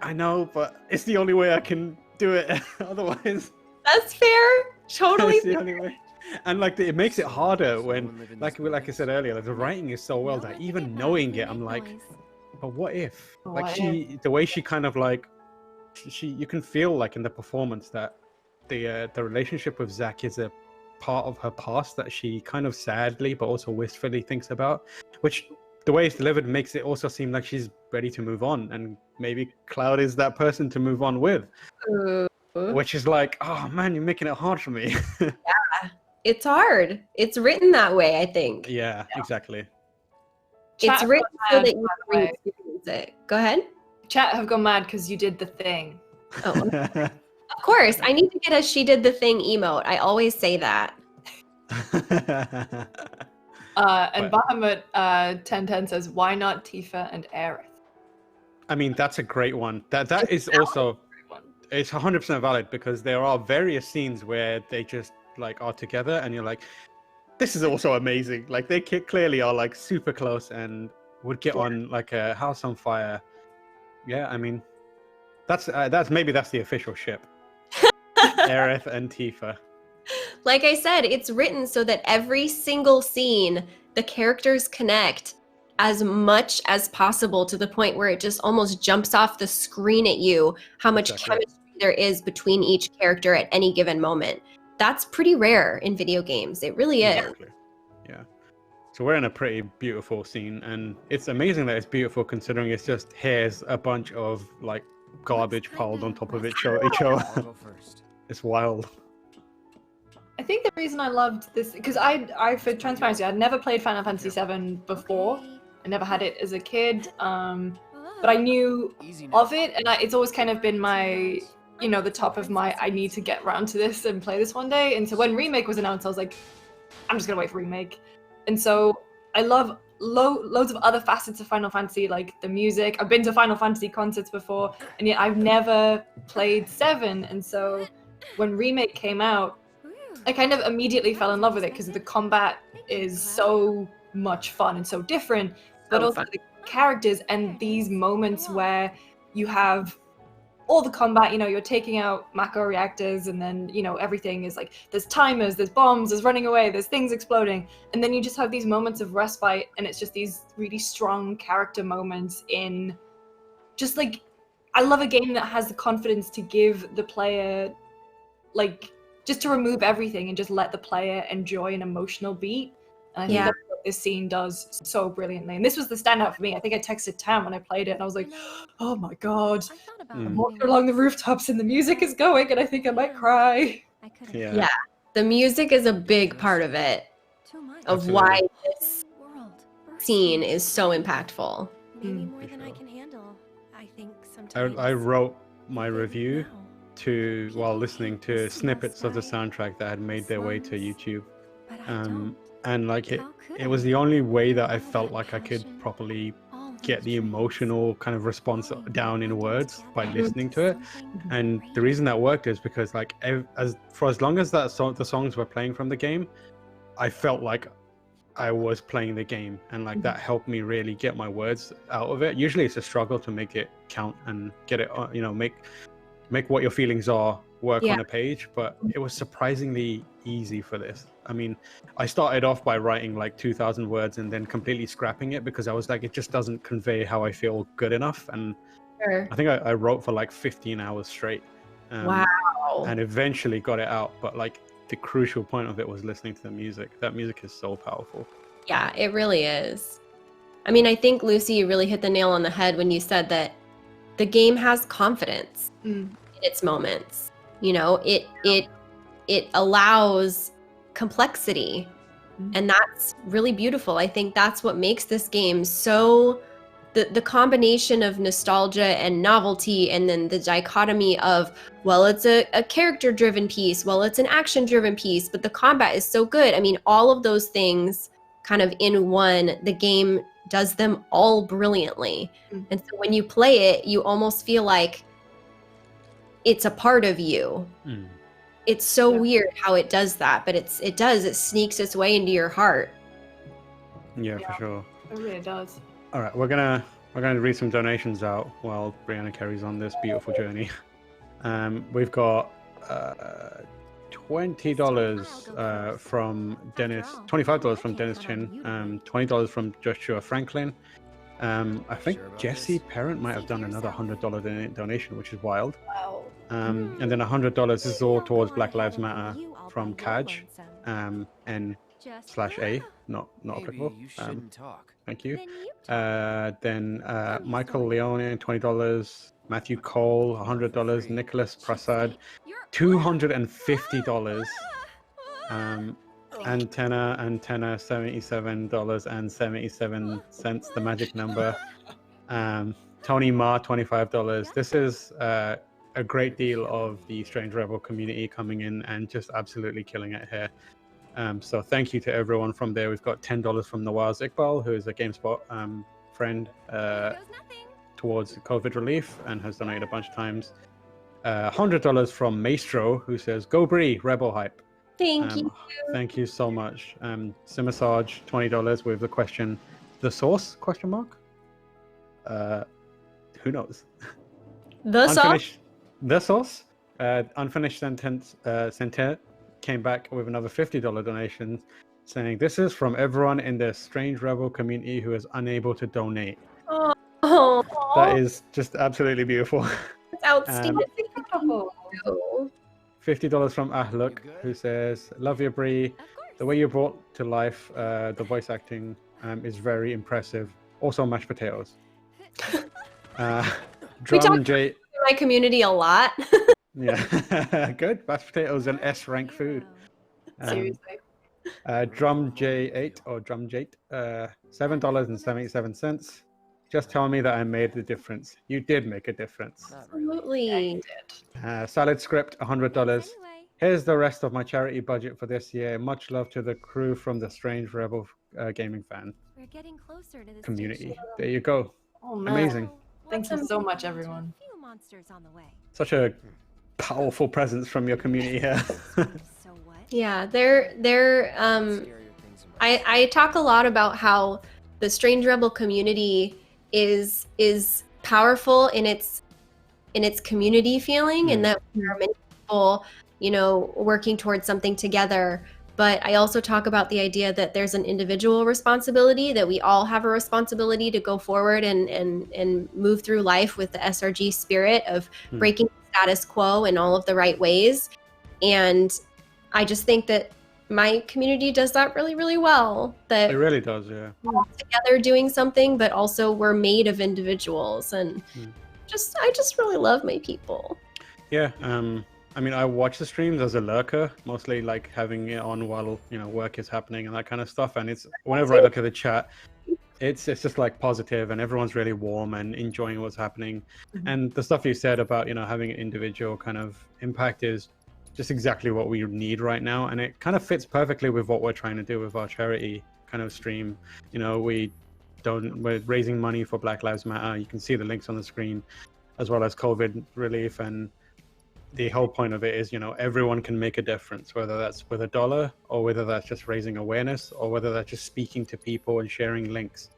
I know, but it's the only way I can do it. Otherwise, that's fair. Totally. That's the only way. And like it makes it harder when, like I said earlier, like, the writing is so well that even knowing it, I'm like, but what if? Like the way she kind of like, you can feel like in the performance that the relationship with Zack is a part of her past that she kind of sadly but also wistfully thinks about, which the way it's delivered makes it also seem like she's ready to move on, and maybe Cloud is that person to move on with. Which is like, oh man, you're making it hard for me. Yeah, it's hard. It's written that way, I think. Yeah, exactly. It's written so that you can experience it. Go ahead. Chat have gone mad because you did the thing. Oh, of course. I need to get a "she did the thing" emote. I always say that. And Bahamut 1010 says, "Why not Tifa and Aerith?" I mean, that's a great one. That is also, it's 100% valid, because there are various scenes where they just like are together, and you're like, this is also amazing. Like they clearly are like super close and would get on like a house on fire. Yeah, I mean, that's the official ship. Aerith and Tifa. Like I said, it's written so that every single scene, the characters connect as much as possible, to the point where it just almost jumps off the screen at you how much chemistry there is between each character at any given moment. That's pretty rare in video games. It really is. Exactly. Yeah. So we're in a pretty beautiful scene, and it's amazing that it's beautiful considering it's just here's a bunch of like garbage piled on top of each other. It's wild. I think the reason I loved this, because I for transparency, I'd never played Final Fantasy VII before. I never had it as a kid, but I knew of it, and it's always kind of been my, the top of my, I need to get around to this and play this one day. And so when Remake was announced, I was like, I'm just gonna wait for Remake. And so I love loads of other facets of Final Fantasy, like the music. I've been to Final Fantasy concerts before, and yet I've never played 7. And so when Remake came out, I kind of immediately fell in love with it because the combat is so much fun and so different, but also the characters and these moments where you have all the combat, you're taking out macro reactors, and then, everything is like, there's timers, there's bombs, there's running away, there's things exploding. And then you just have these moments of respite, and it's just these really strong character moments in just like, I love a game that has the confidence to give the player, like, just to remove everything and just let the player enjoy an emotional beat. And I think that's what this scene does so brilliantly. And this was the standout for me. I think I texted Tam when I played it, and I was like, oh my god, I'm walking along the rooftops and the music is going, and I think I might cry. Yeah, the music is a big part of it, of why this scene is so impactful. Maybe more than I can handle. I think sometimes I wrote my review while listening to snippets of the soundtrack that had made their way to YouTube, and like it was the only way that I felt like I could properly get the emotional kind of response down in words by listening to it. And the reason that worked is because like for as long as the songs were playing from the game, I felt like I was playing the game, and like that helped me really get my words out of it. Usually it's a struggle to make it count and get it, make what your feelings are work on a page, but it was surprisingly easy for this. I mean, I started off by writing like 2,000 words and then completely scrapping it because I was like, it just doesn't convey how I feel good enough. And I think I wrote for like 15 hours straight. Wow. And eventually got it out. But like the crucial point of it was listening to the music. That music is so powerful. Yeah, it really is. I mean, I think, Lucy, you really hit the nail on the head when you said that the game has confidence in its moments. You know, it allows complexity, and that's really beautiful. I think that's what makes this game so, the combination of nostalgia and novelty, and then the dichotomy of, well, it's a character-driven piece, well, it's an action-driven piece, but the combat is so good. I mean, all of those things kind of in one, the game does them all brilliantly. And so when you play it, you almost feel like it's a part of you. It's so weird how it does that, but it sneaks its way into your heart. Yeah, for sure. It really does. All right, we're gonna read some donations out while Briana carries on this beautiful journey. We've got $20 from Dennis, $25 from Dennis Chin, $20 from Joshua Franklin. I think Jesse Parent might have done another $100 donation, which is wild. Wow. And then $100. This is all towards Black Lives Matter from Kaj, N/A, not applicable. Thank you. Then Michael Leone, $20. Matthew Cole, $100. Nicholas Prasad, $250. Antenna, $77.77, the magic number. Tony Ma, $25. This is a great deal of the Strange Rebel community coming in and just absolutely killing it here. So thank you to everyone from there. We've got $10 from Nawaz Iqbal, who is a GameSpot friend towards COVID relief and has donated a bunch of times. $100 from Maestro, who says, "Go Bree, Rebel hype." Thank you. Thank you so much. Simasage, $20 with the question, "The source?" Question mark. Who knows? The sauce? The source. Unfinished sentence. Came back with another $50 donation, saying, "This is from everyone in the Strange Rebel community who is unable to donate." Oh, That is just absolutely beautiful. it's outstanding. $50 from Ahluk, who says, "Love you, Bree. The way you brought to life the voice acting is very impressive. Also, mashed potatoes." We talk Drum J. in my community a lot. Yeah, good. Mashed potatoes and S-rank food. Seriously. Drum J8 or Drum J8, $7.77. "Just tell me that I made the difference." You did make a difference. Absolutely. Salad Script, $100. "Here's the rest of my charity budget for this year. Much love to the crew from the Strange Rebel gaming fan We're getting closer to the community." There you go. Oh, man. Amazing. Thank you so much, everyone. Few monsters on the way. Such a powerful presence from your community here. So what? Yeah, I talk a lot about how the Strange Rebel community is powerful in its community feeling, and that there are many people, working towards something together. But I also talk about the idea that there's an individual responsibility, that we all have a responsibility to go forward and move through life with the SRG spirit of breaking the status quo in all of the right ways. And I just think that my community does that really, really well. That It really does, yeah. we're all together doing something, but also we're made of individuals. And I just really love my people. Yeah, I mean, I watch the streams as a lurker, mostly like having it on while work is happening and that kind of stuff. And it's whenever I look at the chat, it's just like positive, and everyone's really warm and enjoying what's happening. And the stuff you said about having an individual kind of impact is just exactly what we need right now, and it kind of fits perfectly with what we're trying to do with our charity kind of stream. We're raising money for Black Lives Matter. You can see the links on the screen, as well as COVID relief, and the whole point of it is, everyone can make a difference, whether that's with $1 or whether that's just raising awareness or whether that's just speaking to people and sharing links.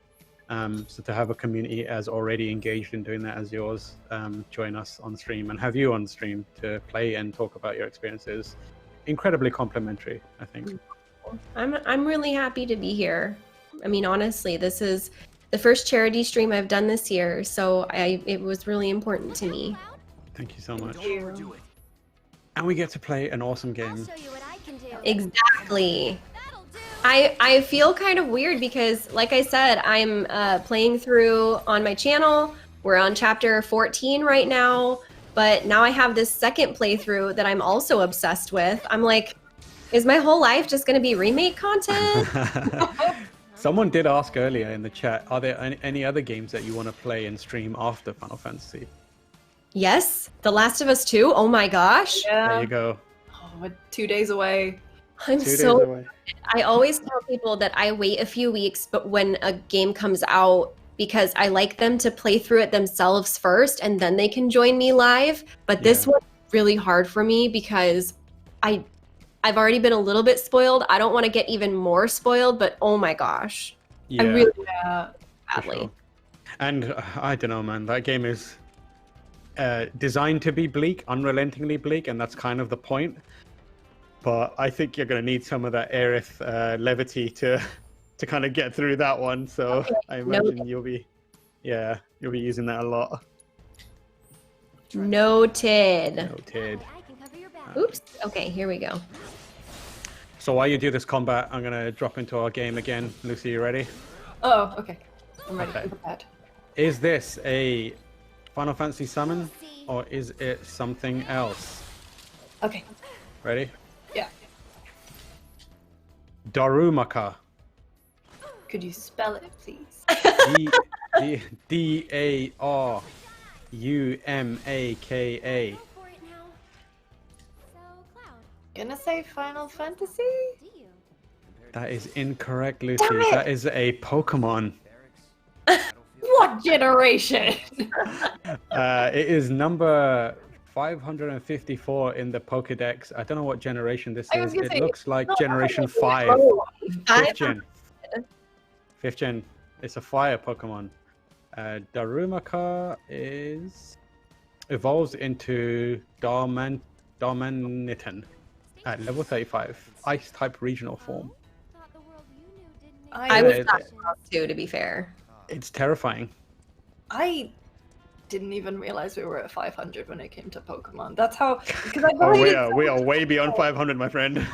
So to have a community as already engaged in doing that as yours, join us on stream and have you on stream to play and talk about your experiences. Incredibly complimentary, I think. I'm really happy to be here. I mean, honestly, this is the first charity stream I've done this year, so it was really important to me. Thank you so much. And we get to play an awesome game. Exactly. I feel kind of weird because, like I said, I'm playing through on my channel. We're on chapter 14 right now, but now I have this second playthrough that I'm also obsessed with. I'm like, is my whole life just going to be remake content? Someone did ask earlier in the chat, are there any other games that you want to play and stream after Final Fantasy? Yes, The Last of Us 2. Oh my gosh. Yeah. There you go. Oh, we're 2 days away. I'm 2 days so away. I always tell people that I wait a few weeks, but when a game comes out, because I like them to play through it themselves first and then they can join me live. But this one's really hard for me because I've already been a little bit spoiled. I don't want to get even more spoiled, but oh my gosh. Yeah, I really for badly. sure. And I don't know, man, that game is designed to be bleak, unrelentingly bleak, and that's kind of the point. But I think you're going to need some of that Aerith levity to kind of get through that one. So I imagine you'll be using that a lot. Noted. Oops. Okay, here we go. So while you do this combat, I'm going to drop into our game again. Lucy, you ready? Oh, okay. I'm ready. Okay. I'm prepared. Is this a Final Fantasy summon or is it something else? Okay. Ready? Yeah. Darumaka. Could you spell it, please? Darumaka. Gonna say Final Fantasy? That is incorrect, Lucy. That is a Pokemon. What generation? It is number 554 in the Pokedex. I don't know what generation this is. It looks like generation 5. Fifth gen. Fifth gen. It's a fire Pokemon. Darumaka evolves into Darmanitan at level 35. Ice type regional form. I was not too, to be fair. It's terrifying. I didn't even realize we were at 500 when it came to Pokemon. That's how. Because I we are way beyond 500, my friend.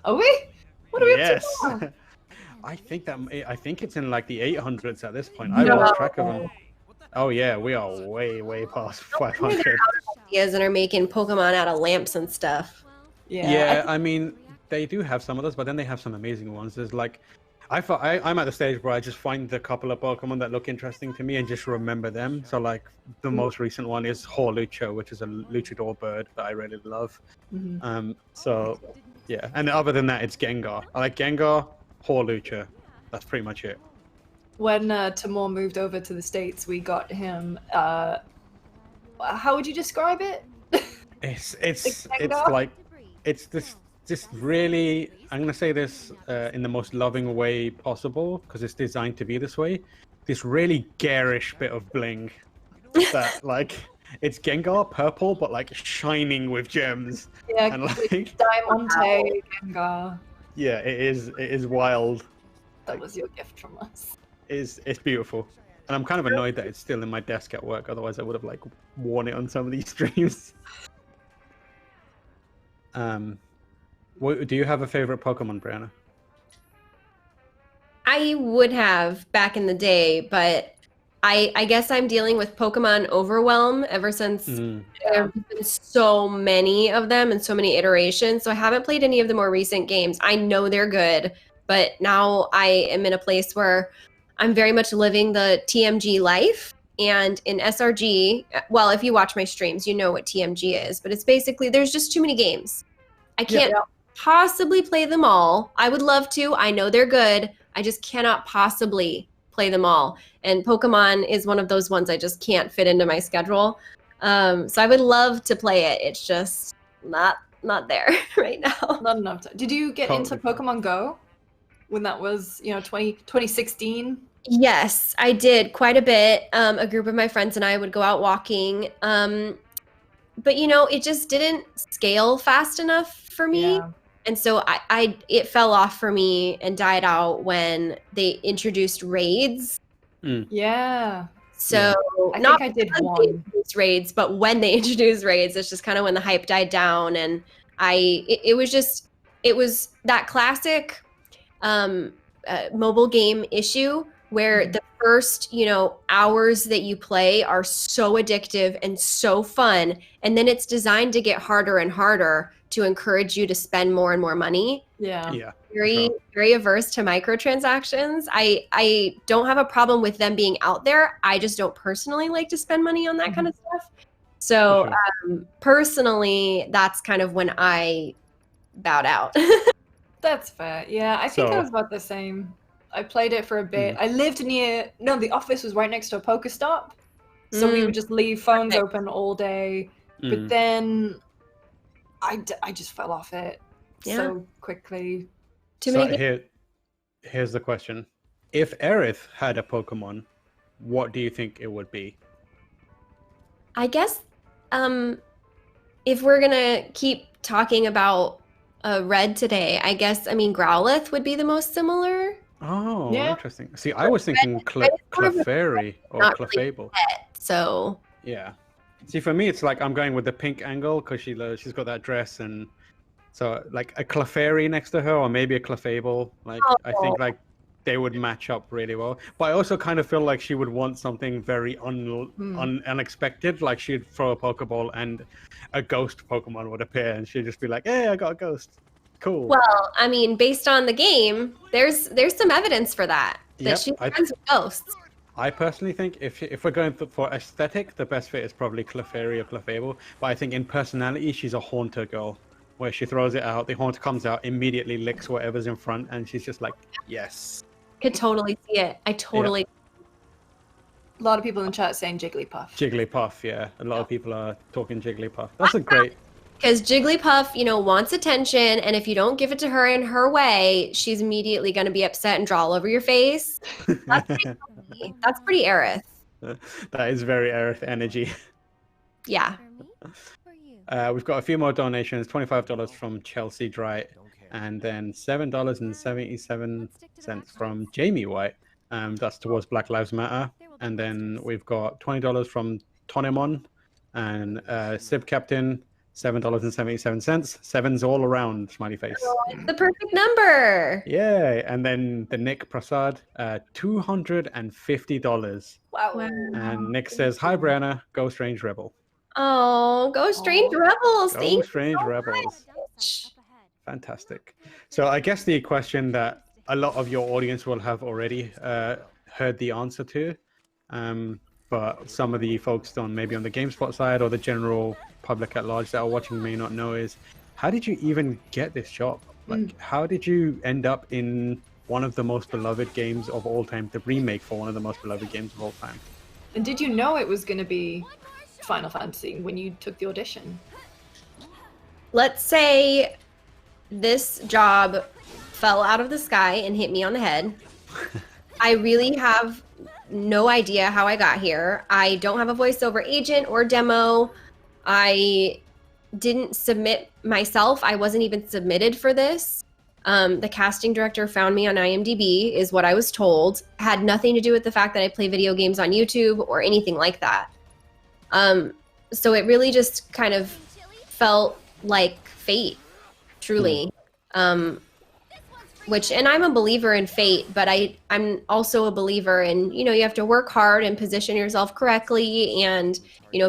Are we? What are we Yes. up to now? I think it's in like the 800s at this point. I lost track of them. Oh yeah, we are way past 500. Ideas and are making Pokemon out of lamps and stuff. Yeah, I mean they do have some of those, but then they have some amazing ones. There's like, I'm at the stage where I just find the couple of Pokemon that look interesting to me and just remember them. So like the most recent one is Horlucha, which is a luchador bird that I really love. Mm-hmm. So yeah, and other than that, it's Gengar. I like Gengar, Horlucha. That's pretty much it. When Timur moved over to the States, we got him. How would you describe it? It's like it's this really, I'm gonna say this in the most loving way possible because it's designed to be this way. This really garish bit of bling that like it's Gengar purple but like shining with gems. Yeah, and like Diamante Gengar. Yeah, it is wild. That was your gift from us. It's beautiful, and I'm kind of annoyed that it's still in my desk at work. Otherwise, I would have like worn it on some of these streams. Do you have a favorite Pokemon, Briana? I would have back in the day, but I guess I'm dealing with Pokemon overwhelm ever since there have been so many of them and so many iterations. So I haven't played any of the more recent games. I know they're good, but now I am in a place where I'm very much living the TMG life. And in SRG, well, if you watch my streams, you know what TMG is, but it's basically, there's just too many games. I can't possibly play them all. I would love to. I know they're good. I just cannot possibly play them all. And Pokemon is one of those ones I just can't fit into my schedule. So I would love to play it. It's just not there right now. Not enough time. Did you get into Pokemon Go when that was, 2016? Yes, I did quite a bit. A group of my friends and I would go out walking. But it just didn't scale fast enough for me. Yeah. And so it fell off for me and died out when they introduced raids. Yeah. So I think I did one. Raids, but when they introduced raids, it's just kind of when the hype died down, and it was that classic mobile game issue where the first hours that you play are so addictive and so fun, and then it's designed to get harder and harder to encourage you to spend more and more money. Yeah. Very averse to microtransactions. I don't have a problem with them being out there. I just don't personally like to spend money on that kind of stuff. So personally, that's kind of when I bowed out. That's fair. Yeah, I think I was about the same. I played it for a bit. I lived the office was right next to a Pokestop. So we would just leave phones open all day. But then I just fell off it so quickly. Here's the question. If Aerith had a Pokemon, what do you think it would be? I guess if we're going to keep talking about Red today, Growlithe would be the most similar. Oh, interesting. See, I was thinking Clefairy or Clefable. Really so yeah. See, for me, it's like I'm going with the pink angle because she's got that dress, and so like a Clefairy next to her, or maybe a Clefable. Like I think like they would match up really well. But I also kind of feel like she would want something very unexpected. Like she'd throw a Pokeball and a ghost Pokemon would appear, and she'd just be like, "Hey, I got a ghost." Cool. Well, based on the game, there's some evidence for that she's friends with ghosts. I personally think if we're going for aesthetic, the best fit is probably Clefairy or Clefable. But I think in personality, she's a Haunter girl, where she throws it out, the Haunter comes out, immediately licks whatever's in front, and she's just like, yes. Could totally see it. I totally. A lot of people in chat saying Jigglypuff. Jigglypuff, yeah. A lot of people are talking Jigglypuff. That's a great. Because Jigglypuff, wants attention, and if you don't give it to her in her way, she's immediately going to be upset and draw all over your face. That's pretty Aerith. That is very Aerith energy. Yeah. We've got a few more donations. $25 from Chelsea Dry, and then $7.77 from Jamie White. That's towards Black Lives Matter. And then we've got $20 from Tonemon and Sib Captain. $7.77. Sevens all around, smiley face. Oh, it's the perfect number. Yay. And then the Nick Prasad, $250. Wow. And Nick says, "Hi Briana, go Strange Rebel." Oh, go Strange Rebels. Go Strange Rebels. Fantastic. So I guess the question that a lot of your audience will have already heard the answer to, but some of the folks maybe on the GameSpot side or the general public at large that are watching may not know is, how did you even get this job? Like, how did you end up in one of the most beloved games of all time, the remake for one of the most beloved games of all time? And did you know it was going to be Final Fantasy when you took the audition? Let's say this job fell out of the sky and hit me on the head. I really have no idea how I got here. I don't have a voiceover agent or demo. I didn't submit myself. I wasn't even submitted for this. The casting director found me on IMDb, is what I was told. Had nothing to do with the fact that I play video games on YouTube or anything like that. So it really just kind of felt like fate, truly. And I'm a believer in fate, but I'm also a believer in, you have to work hard and position yourself correctly and,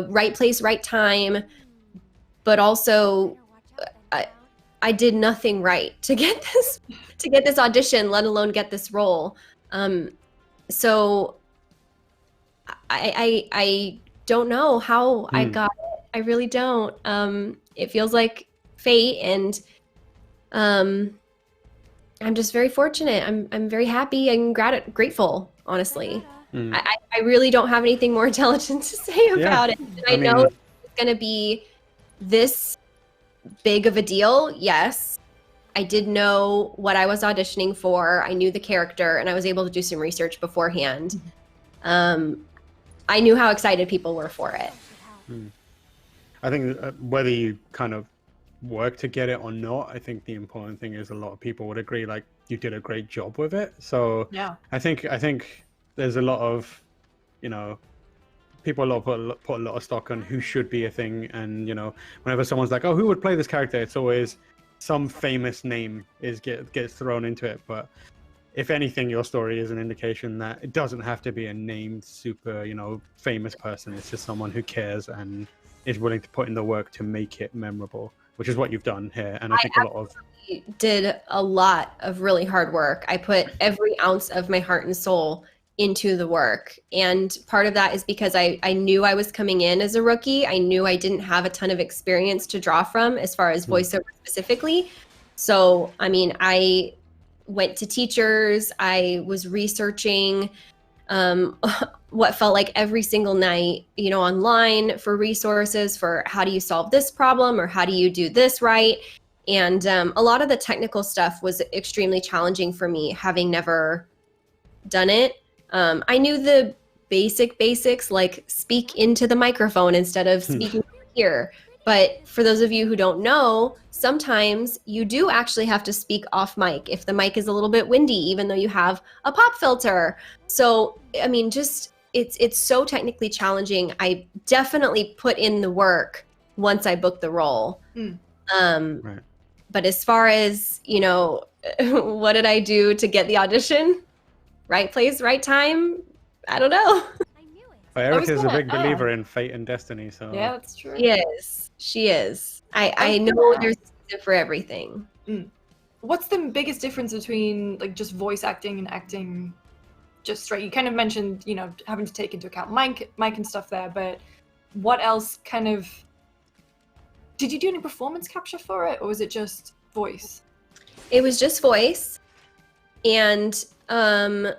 right place, right time. But also I did nothing right to get this audition, let alone get this role. So I don't know how I got it. I really don't. It feels like fate, and I'm just very fortunate. I'm very happy and grateful, honestly. I really don't have anything more intelligent to say about it. I know going to be this big of a deal, yes. I did know what I was auditioning for. I knew the character, and I was able to do some research beforehand. I knew how excited people were for it. I think whether you kind of work to get it or not, I think the important thing is a lot of people would agree, like, you did a great job with it. So yeah, I think there's a lot of, you know, people put a lot of stock on who should be a thing, and you know, whenever someone's like, oh, who would play this character, it's always some famous name gets thrown into it. But if anything, your story is an indication that it doesn't have to be a named super, you know, famous person. It's just someone who cares and is willing to put in the work to make it memorable, which is what you've done here. And I think a lot of did a lot of really hard work. I put every ounce of my heart and soul into the work. And part of that is because I knew I was coming in as a rookie. I knew I didn't have a ton of experience to draw from as far as voiceover specifically. So, I mean, I went to teachers. I was researching what felt like every single night, you know, online for resources for how do you solve this problem or how do you do this right. And a lot of the technical stuff was extremely challenging for me, having never done it. I knew the basics, like speak into the microphone instead of speaking here. But for those of you who don't know, sometimes you do actually have to speak off mic if the mic is a little bit windy, even though you have a pop filter. So, I mean, just it's so technically challenging. I definitely put in the work once I booked the role. right. But as far as, you know, what did I do to get the audition? Right place, right time? I don't know. But Aerith is a big believer in fate and destiny, so yeah, that's true. She is. I know there's a reason for everything. What's the biggest difference between like just voice acting and acting just straight? You kind of mentioned, you know, having to take into account mic and stuff there, but what else kind of did you do any performance capture for it, or was it just voice? It was just voice. And oh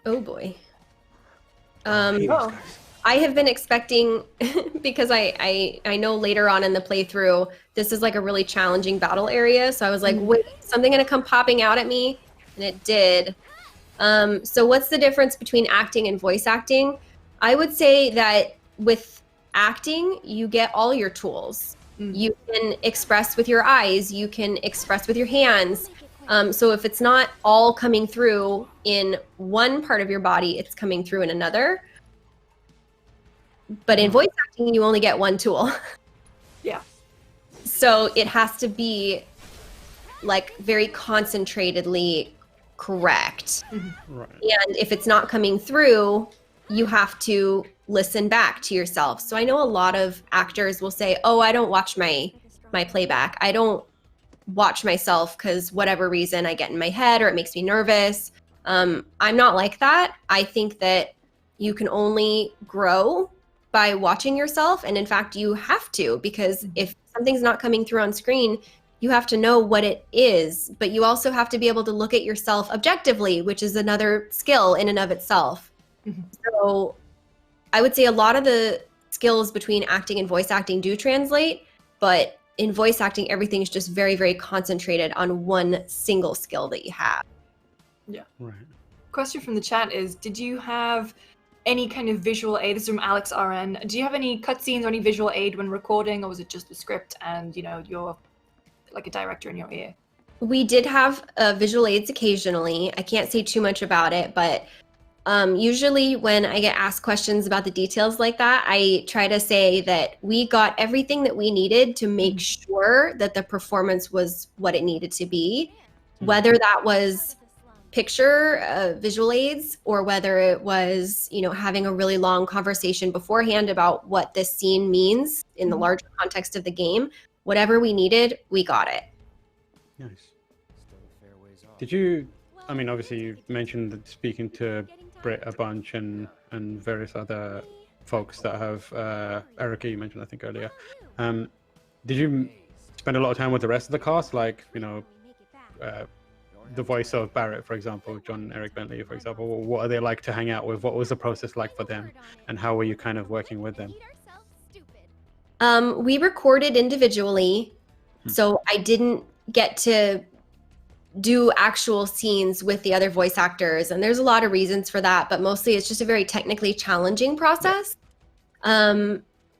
boy. I have been expecting, because I know later on in the playthrough, this is like a really challenging battle area. So I was like, wait, something gonna come popping out at me? And it did. So what's the difference between acting and voice acting? I would say that with acting, you get all your tools. You can express with your eyes, you can express with your hands. So if it's not all coming through in one part of your body, it's coming through in another. But in voice acting, you only get one tool. Yeah. So it has to be like very concentratedly correct. Right. And if it's not coming through, you have to listen back to yourself. So I know a lot of actors will say, oh, I don't watch my playback. I don't watch myself because whatever reason I get in my head or it makes me nervous. I'm not like that. I think that you can only grow by watching yourself. And in fact, you have to, because if something's not coming through on screen, you have to know what it is, but you also have to be able to look at yourself objectively, which is another skill in and of itself. So I would say a lot of the skills between acting and voice acting do translate, but in voice acting, everything's just very, very concentrated on one single skill that you have. Yeah. Right. Question from the chat is, did you have any kind of visual aid? This is from Alex RN. Do you have any cutscenes or any visual aid when recording, or was it just the script and, you know, you're like a director in your ear? We did have visual aids occasionally. I can't say too much about it, but usually when I get asked questions about the details like that, I try to say that we got everything that we needed to make sure that the performance was what it needed to be, whether that was picture visual aids or whether it was, you know, having a really long conversation beforehand about what this scene means in the larger context of the game. Whatever we needed, we got it. Nice. Did you, I mean, obviously you mentioned that speaking to Brit a bunch and various other folks that have, Erica you mentioned I think earlier. Did you spend a lot of time with the rest of the cast? Like, you know, the voice of Barrett, for example, John Eric Bentley, for example, what are they like to hang out with? What was the process like for them? And how were you kind of working with them? We recorded individually, so I didn't get to do actual scenes with the other voice actors, and there's a lot of reasons for that, but mostly it's just a very technically challenging process.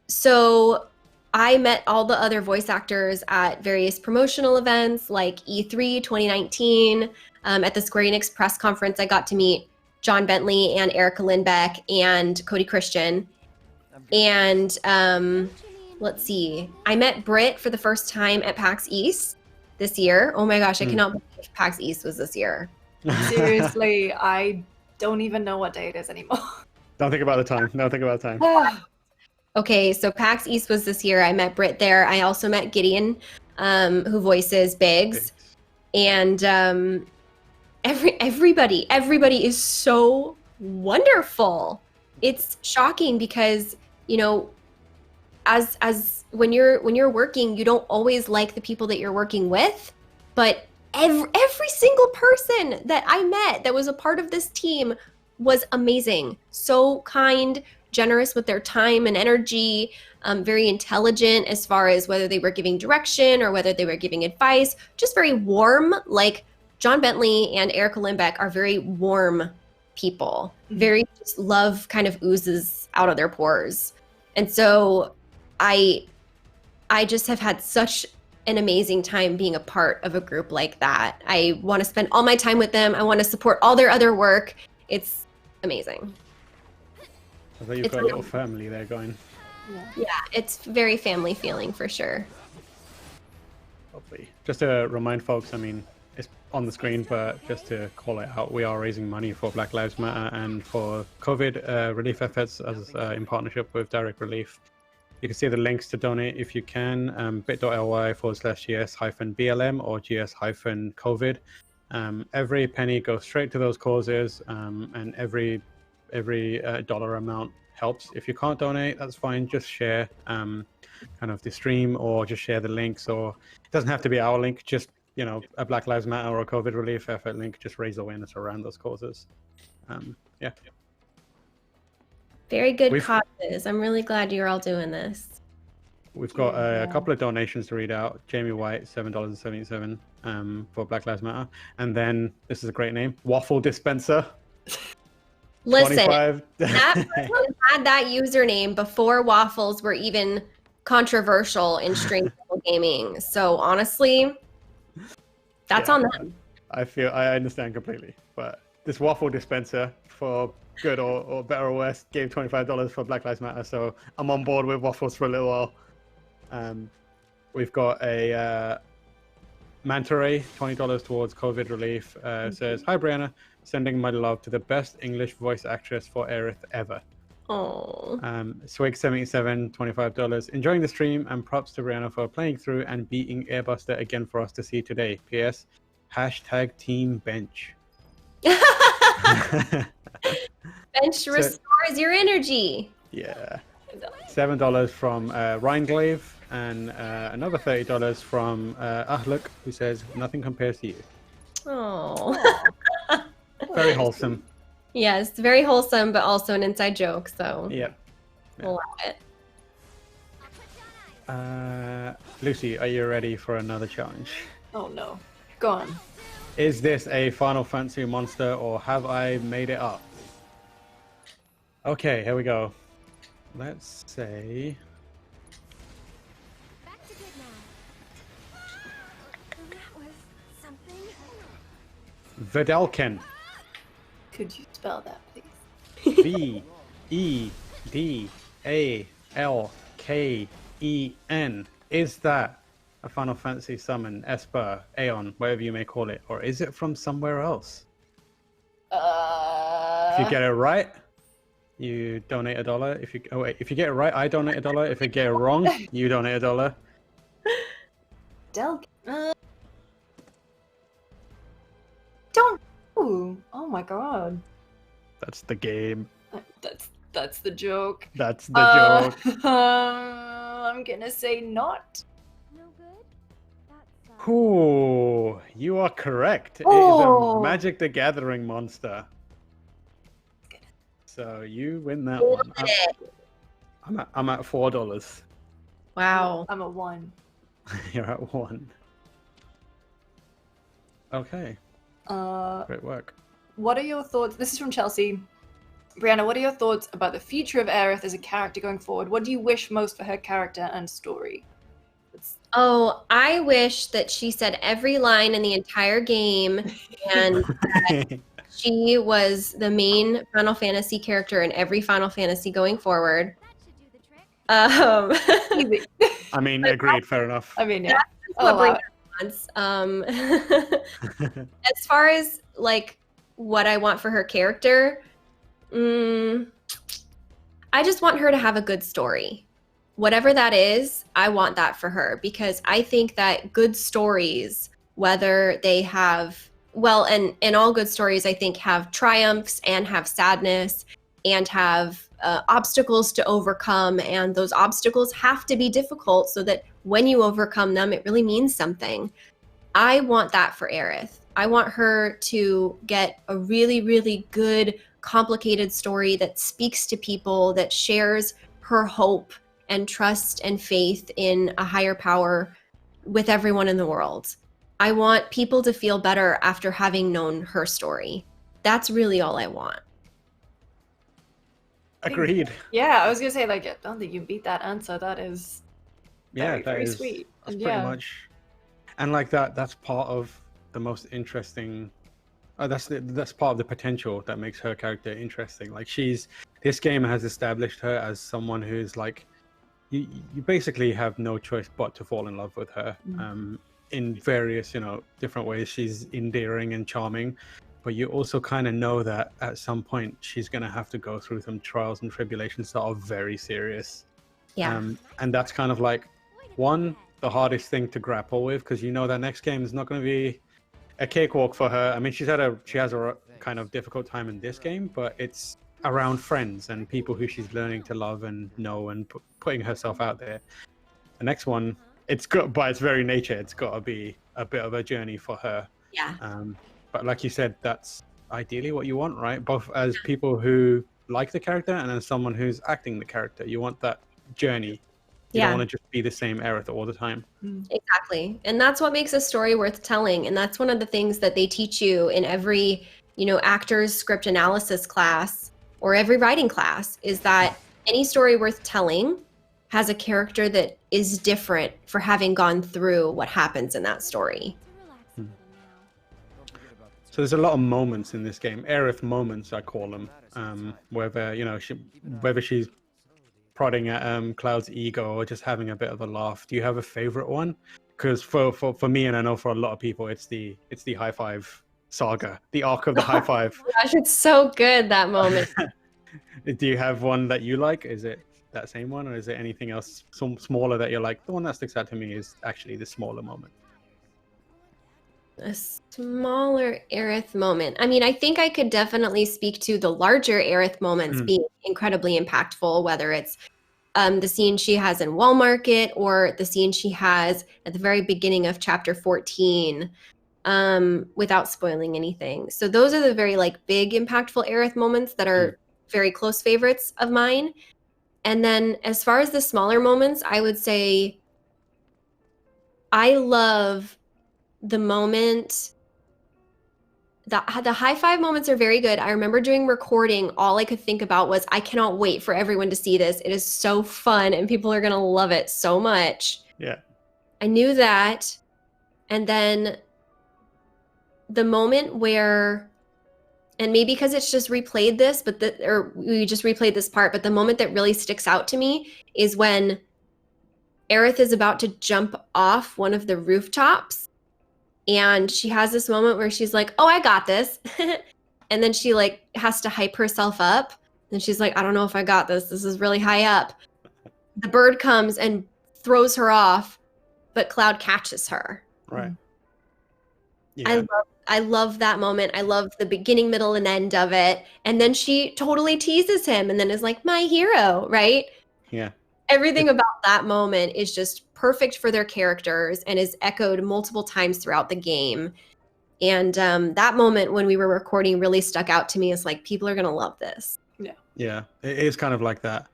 So I met all the other voice actors at various promotional events like E3 2019. At the Square Enix press conference, I got to meet John Bentley and Erica Lindbeck and Cody Christian. And let's see, I met Britt for the first time at PAX East this year. Oh my gosh, I cannot believe PAX East was this year. Seriously, I don't even know what day it is anymore. Don't think about the time. Don't think about the time. Okay, so PAX East was this year. I met Britt there. I also met Gideon, who voices Biggs. And everybody is so wonderful. It's shocking because, you know, as when you're working, you don't always like the people that you're working with, but every single person that I met that was a part of this team was amazing. So kind, generous with their time and energy, very intelligent as far as whether they were giving direction or whether they were giving advice, just very warm. Like John Bentley and Erica Lindbeck are very warm people. Very just love kind of oozes out of their pores. And so I just have had such an amazing time being a part of a group like that. I want to spend all my time with them. I want to support all their other work. It's amazing. I thought you've got a little family there going. Yeah, it's very family feeling for sure. Hopefully. Just to remind folks, I mean, it's on the screen, but just to call it out, we are raising money for Black Lives Matter and for COVID relief efforts as in partnership with Direct Relief. You can see the links to donate if you can, bit.ly/GS-BLM or GS-COVID. Every penny goes straight to those causes, and every dollar amount helps. If you can't donate, that's fine. Just share kind of the stream or just share the links, or it doesn't have to be our link, just, you know, a Black Lives Matter or a COVID relief effort link. Just raise awareness around those causes. Yeah. Very good causes. I'm really glad you're all doing this. We've got a couple of donations to read out. Jamie White, $7.77 for Black Lives Matter. And then, this is a great name, Waffle Dispenser. Listen, 25. that person had that username before waffles were even controversial in stream gaming. So honestly, that's on them. I understand completely. But this Waffle Dispenser, for good or better or worse, gave $25 for Black Lives Matter. So I'm on board with waffles for a little while. We've got a Manta Ray, $20 towards COVID relief. Says, "Hi Briana, sending my love to the best English voice actress for Aerith ever." Oh. Swig77, $25. "Enjoying the stream and props to Briana for playing through and beating Airbuster again for us to see today. PS, #team bench." Bench restores your energy. Yeah. $7 from Rheinglaive, and another $30 from Ahluk, who says, "Nothing compares to you." Oh. Very wholesome. Yes, very wholesome, but also an inside joke. So Yep. we'll allow it. Lucy, are you ready for another challenge? Oh no. Go on. Is this a Final Fantasy monster, or have I made it up? Okay, here we go. Let's say... Back to good now. That was something. Vidalken. Could you spell that, please? Vedalken. Is that a Final Fantasy summon, Esper, Aeon, whatever you may call it, or is it from somewhere else? If you get it right, you donate $1. If you get it right, I donate $1. If you get it wrong, you donate $1. Don't. Ooh. Oh my god. That's the game. That's the joke. That's the joke. I'm gonna say not. No good? That's Ooh, you are correct. It is Oh. a Magic the Gathering monster. So you win that one. I'm at $4. Wow. I'm a 1. You're at 1. Okay. Great work. What are your thoughts? This is from Chelsea. Briana, what are your thoughts about the future of Aerith as a character going forward? What do you wish most for her character and story? Oh, I wish that she said every line in the entire game and she was the main Final Fantasy character in every Final Fantasy going forward. Easy. I mean, agreed. Fair enough. I mean, yeah. That's what Briana wants. As far as like what I want for her character, I just want her to have a good story. Whatever that is, I want that for her because I think that good stories, whether they have, well, and all good stories, I think, have triumphs and have sadness and have obstacles to overcome. And those obstacles have to be difficult so that when you overcome them, it really means something. I want that for Aerith. I want her to get a really, really good, complicated story that speaks to people, that shares her hope and trust and faith in a higher power with everyone in the world. I want people to feel better after having known her story. That's really all I want. Agreed. Yeah, I was gonna say, like, I don't think you beat that answer. That is very sweet. That's And pretty much, and like that's part of the most interesting. That's part of the potential that makes her character interesting. Like this game has established her as someone who's like, you basically have no choice but to fall in love with her. In various, different ways. She's endearing and charming, but you also kind of know that at some point she's going to have to go through some trials and tribulations that are very serious. Yeah. And that's kind of like, one, the hardest thing to grapple with, because that next game is not going to be a cakewalk for her. I mean, she has a kind of difficult time in this game, but it's around friends and people who she's learning to love and know and putting herself out there. The next one, it's got, by its very nature, it's got to be a bit of a journey for her. Yeah. But like you said, that's ideally what you want, right? Both as people who like the character and as someone who's acting the character. You want that journey. You don't want to just be the same Aerith all the time. Exactly. And that's what makes a story worth telling. And that's one of the things that they teach you in every, actor's script analysis class or every writing class, is that any story worth telling has a character that is different for having gone through what happens in that story. So there's a lot of moments in this game, Aerith moments, I call them, whether she's prodding at Cloud's ego or just having a bit of a laugh. Do you have a favorite one? Because for me, and I know for a lot of people, it's the high five saga, the arc of the high five. Gosh, it's so good, that moment. Do you have one that you like? Is it that same one, or is there anything else smaller that you're like, the one that sticks out to me is actually the smaller moment? A smaller Aerith moment. I mean, I think I could definitely speak to the larger Aerith moments being incredibly impactful, whether it's the scene she has in Wall Market or the scene she has at the very beginning of chapter 14, without spoiling anything. So those are the very big impactful Aerith moments that are very close favorites of mine. And then as far as the smaller moments, I would say I love the moment, the high five moments are very good. I remember doing recording, all I could think about was, I cannot wait for everyone to see this. It is so fun and people are going to love it so much. Yeah. I knew that. And then the moment where, and maybe because it's just replayed this, or we just replayed this part, but the moment that really sticks out to me is when Aerith is about to jump off one of the rooftops. And she has this moment where she's like, oh, I got this. And then she has to hype herself up. And she's like, I don't know if I got this. This is really high up. The bird comes and throws her off, but Cloud catches her. Right. Yeah. I love that moment. I love the beginning, middle, and end of it. And then she totally teases him and then is like, my hero, right? Yeah. Everything about that moment is just perfect for their characters and is echoed multiple times throughout the game. And that moment when we were recording really stuck out to me as people are going to love this. Yeah. It is kind of like that.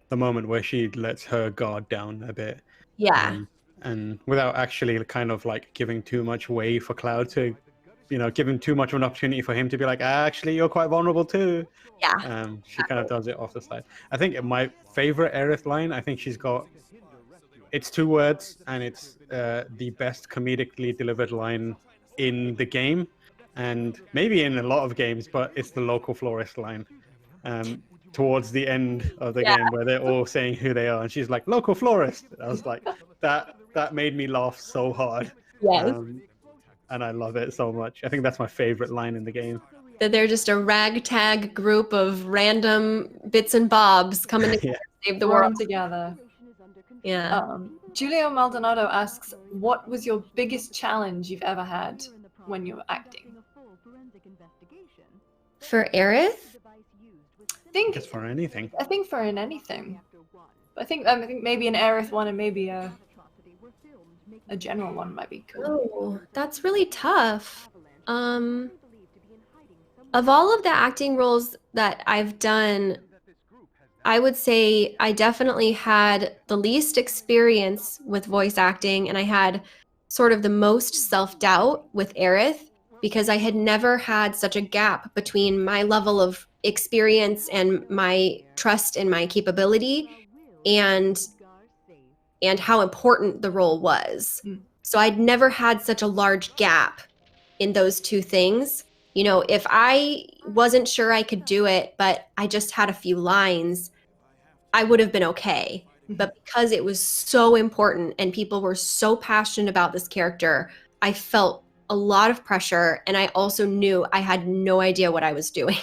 The moment where she lets her guard down a bit. Yeah. And without actually kind of like giving too much way for Cloud to, give him too much of an opportunity for him to be like, actually, you're quite vulnerable too. Yeah. She kind of does it off the side. I think my favorite Aerith line, I think she's got, it's 2 words, and it's the best comedically delivered line in the game, and maybe in a lot of games, but it's the local florist line. Towards the end of the game where they're all saying who they are, and she's like, local florist. I was like, that made me laugh so hard. Yes. And I love it so much. I think that's my favorite line in the game. That they're just a ragtag group of random bits and bobs coming together to save the world together. Yeah. Julio Maldonado asks, what was your biggest challenge you've ever had when you were acting? For Aerith? I think Just for anything. I think for anything. I think maybe an Aerith one and maybe a general one might be cool. Oh, that's really tough. Of all of the acting roles that I've done, I would say I definitely had the least experience with voice acting, and I had sort of the most self-doubt with Aerith because I had never had such a gap between my level of experience and my trust in my capability and how important the role was. So I'd never had such a large gap in those 2 things. If I wasn't sure I could do it, but I just had a few lines, I would have been okay. But because it was so important and people were so passionate about this character, I felt a lot of pressure, and I also knew I had no idea what I was doing.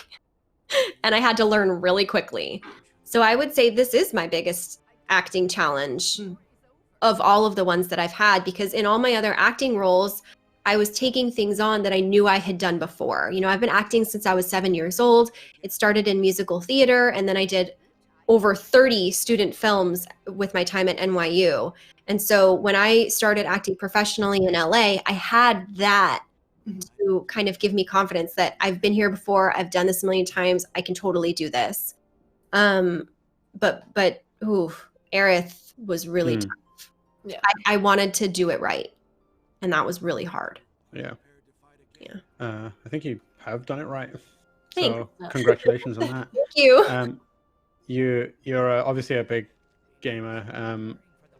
And I had to learn really quickly. So I would say this is my biggest acting challenge of all of the ones that I've had, because in all my other acting roles, I was taking things on that I knew I had done before. I've been acting since I was 7 years old. It started in musical theater, and then I did over 30 student films with my time at NYU. And so when I started acting professionally in LA, I had that to kind of give me confidence that I've been here before, I've done this a million times, I can totally do this. But Aerith was really tough. Yeah. I wanted to do it right, and that was really hard. Yeah. Yeah. I think you have done it right. Thanks. So congratulations on that. Thank you. You're obviously a big gamer.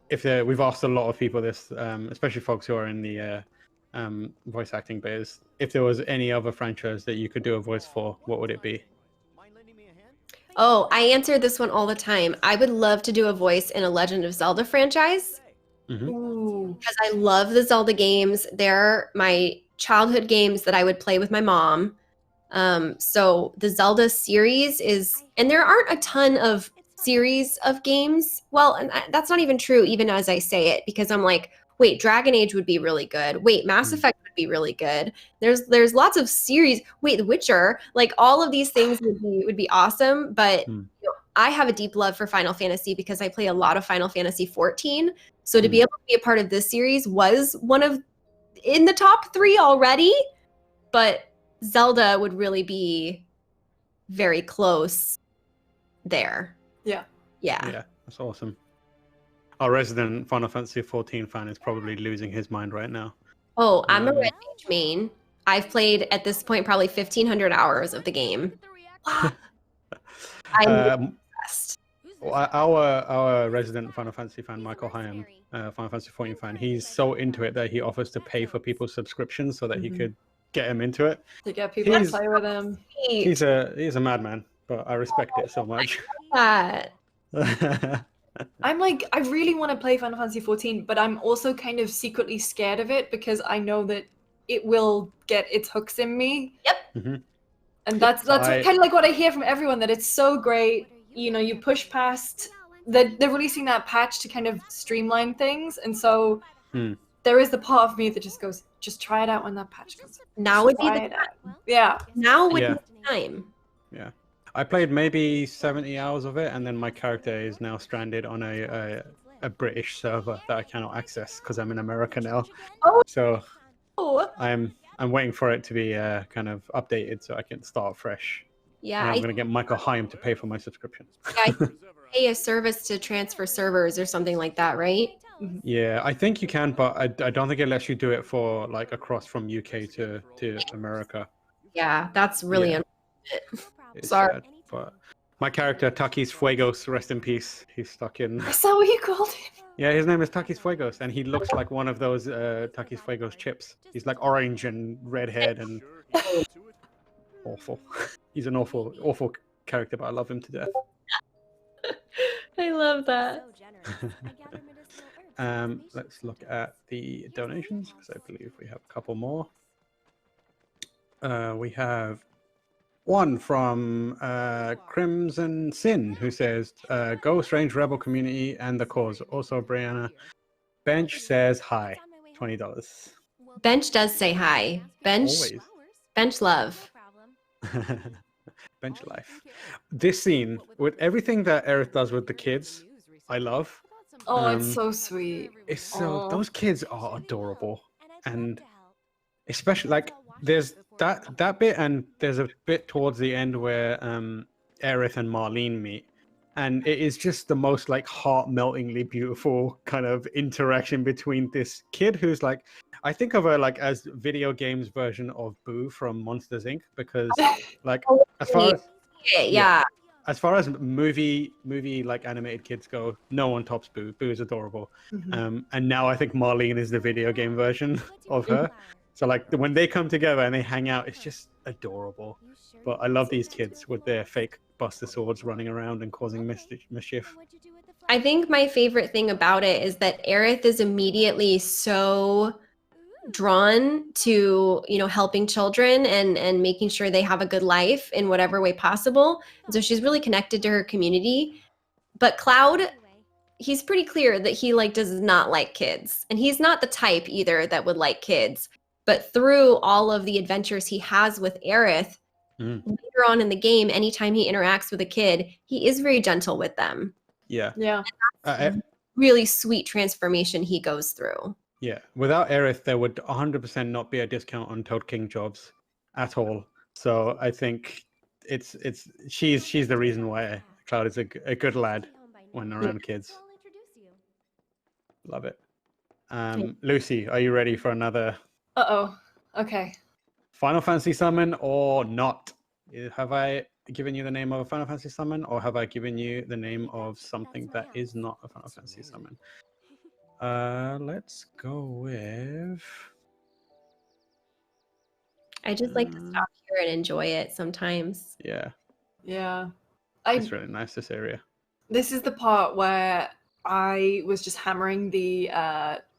We've asked a lot of people this, especially folks who are in the voice acting biz, if there was any other franchise that you could do a voice for, what would it be? Oh, I answer this one all the time. I would love to do a voice in a Legend of Zelda franchise. Because I love the Zelda games. They're my childhood games that I would play with my mom. So the Zelda series and there aren't a ton of series of games. Well, and that's not even true, even as I say it, because I'm like, wait, Dragon Age would be really good. Wait, Mass Effect would be really good. There's lots of series. Wait, The Witcher, like all of these things would be awesome. But I have a deep love for Final Fantasy because I play a lot of Final Fantasy 14. So to be able to be a part of this series was one of in the top 3 already, but Zelda would really be very close there. Yeah, that's awesome. Our resident Final Fantasy 14 fan is probably losing his mind right now. Oh, I'm a Red Mage main. I've played at this point probably 1,500 hours of the game. Wow. I'm obsessed. Our resident Final Fantasy fan, Michael Hyam, Final Fantasy 14 fan, he's so into it that he offers to pay for people's subscriptions so that he could get him into it. To get people to play with him. He's a madman, but I respect it so much. I'm like, I really want to play Final Fantasy 14, but I'm also kind of secretly scared of it because I know that it will get its hooks in me. Yep. And that's kind of like what I hear from everyone, that it's so great. You push past they're releasing that patch to kind of streamline things, and so there is the part of me that just goes, just try it out when that patch comes. Now would be the time. Yeah. Now would be the time. Yeah. I played maybe 70 hours of it, and then my character is now stranded on a British server that I cannot access because I'm in America now. Oh. So I'm waiting for it to be kind of updated so I can start fresh. Yeah, and I'm going to get Michael Hyam to pay for my subscription. Yeah, I pay a service to transfer servers or something like that, right? Yeah, I think you can, but I don't think it lets you do it for like across from UK to America. Yeah, that's really Yeah. unfortunate. It's Sorry. sad, but my character Takis Fuegos, rest in peace. He's stuck in. Is that what you called him? Yeah, his name is Takis Fuegos, and he looks like one of those Takis Fuegos chips. He's like orange and red haired and awful. He's an awful character, but I love him to death. I love that. Let's look at the donations because I believe we have a couple more. We have one from Crimson Sin who says, "Go Strange Rebel Community and the cause." Also, Briana Bench says hi, $20. Bench does say hi. Always. Bench love. Bench life. This scene with everything that Aerith does with the kids, I love. Oh, it's so sweet. It's so those kids are adorable, and especially like there's that bit, and there's a bit towards the end where Aerith and Marlene meet, and it is just the most like heart-meltingly beautiful kind of interaction between this kid who's like, I think of her like as video games version of Boo from Monsters Inc. because like as far as yeah. as far as movie like animated kids go, no one tops Boo. Boo is adorable. And now I think Marlene is the video game version of her. So like when they come together and they hang out, it's just adorable. But I love these kids with their fake Buster Swords running around and causing mischief. I think my favorite thing about it is that Aerith is immediately so drawn to, you know, helping children and making sure they have a good life in whatever way possible. And so she's really connected to her community. But Cloud, he's pretty clear that he like does not like kids. And he's not the type either that would like kids. But through all of the adventures he has with Aerith, later on in the game, anytime he interacts with a kid, he is very gentle with them. Yeah. Yeah. Really sweet transformation he goes through. Yeah, without Aerith, there would 100% not be a discount on Toad King jobs at all. So I think she's the reason why Cloud is a good lad when around kids. Love it. Lucy, are you ready for another? Okay. Final Fantasy summon or not? Have I given you the name of a Final Fantasy summon, or have I given you the name of something that is not a Final Fantasy summon? Let's go with. I just like to stop here and enjoy it sometimes. Yeah. Yeah. It's really nice, this area. This is the part where I was just hammering the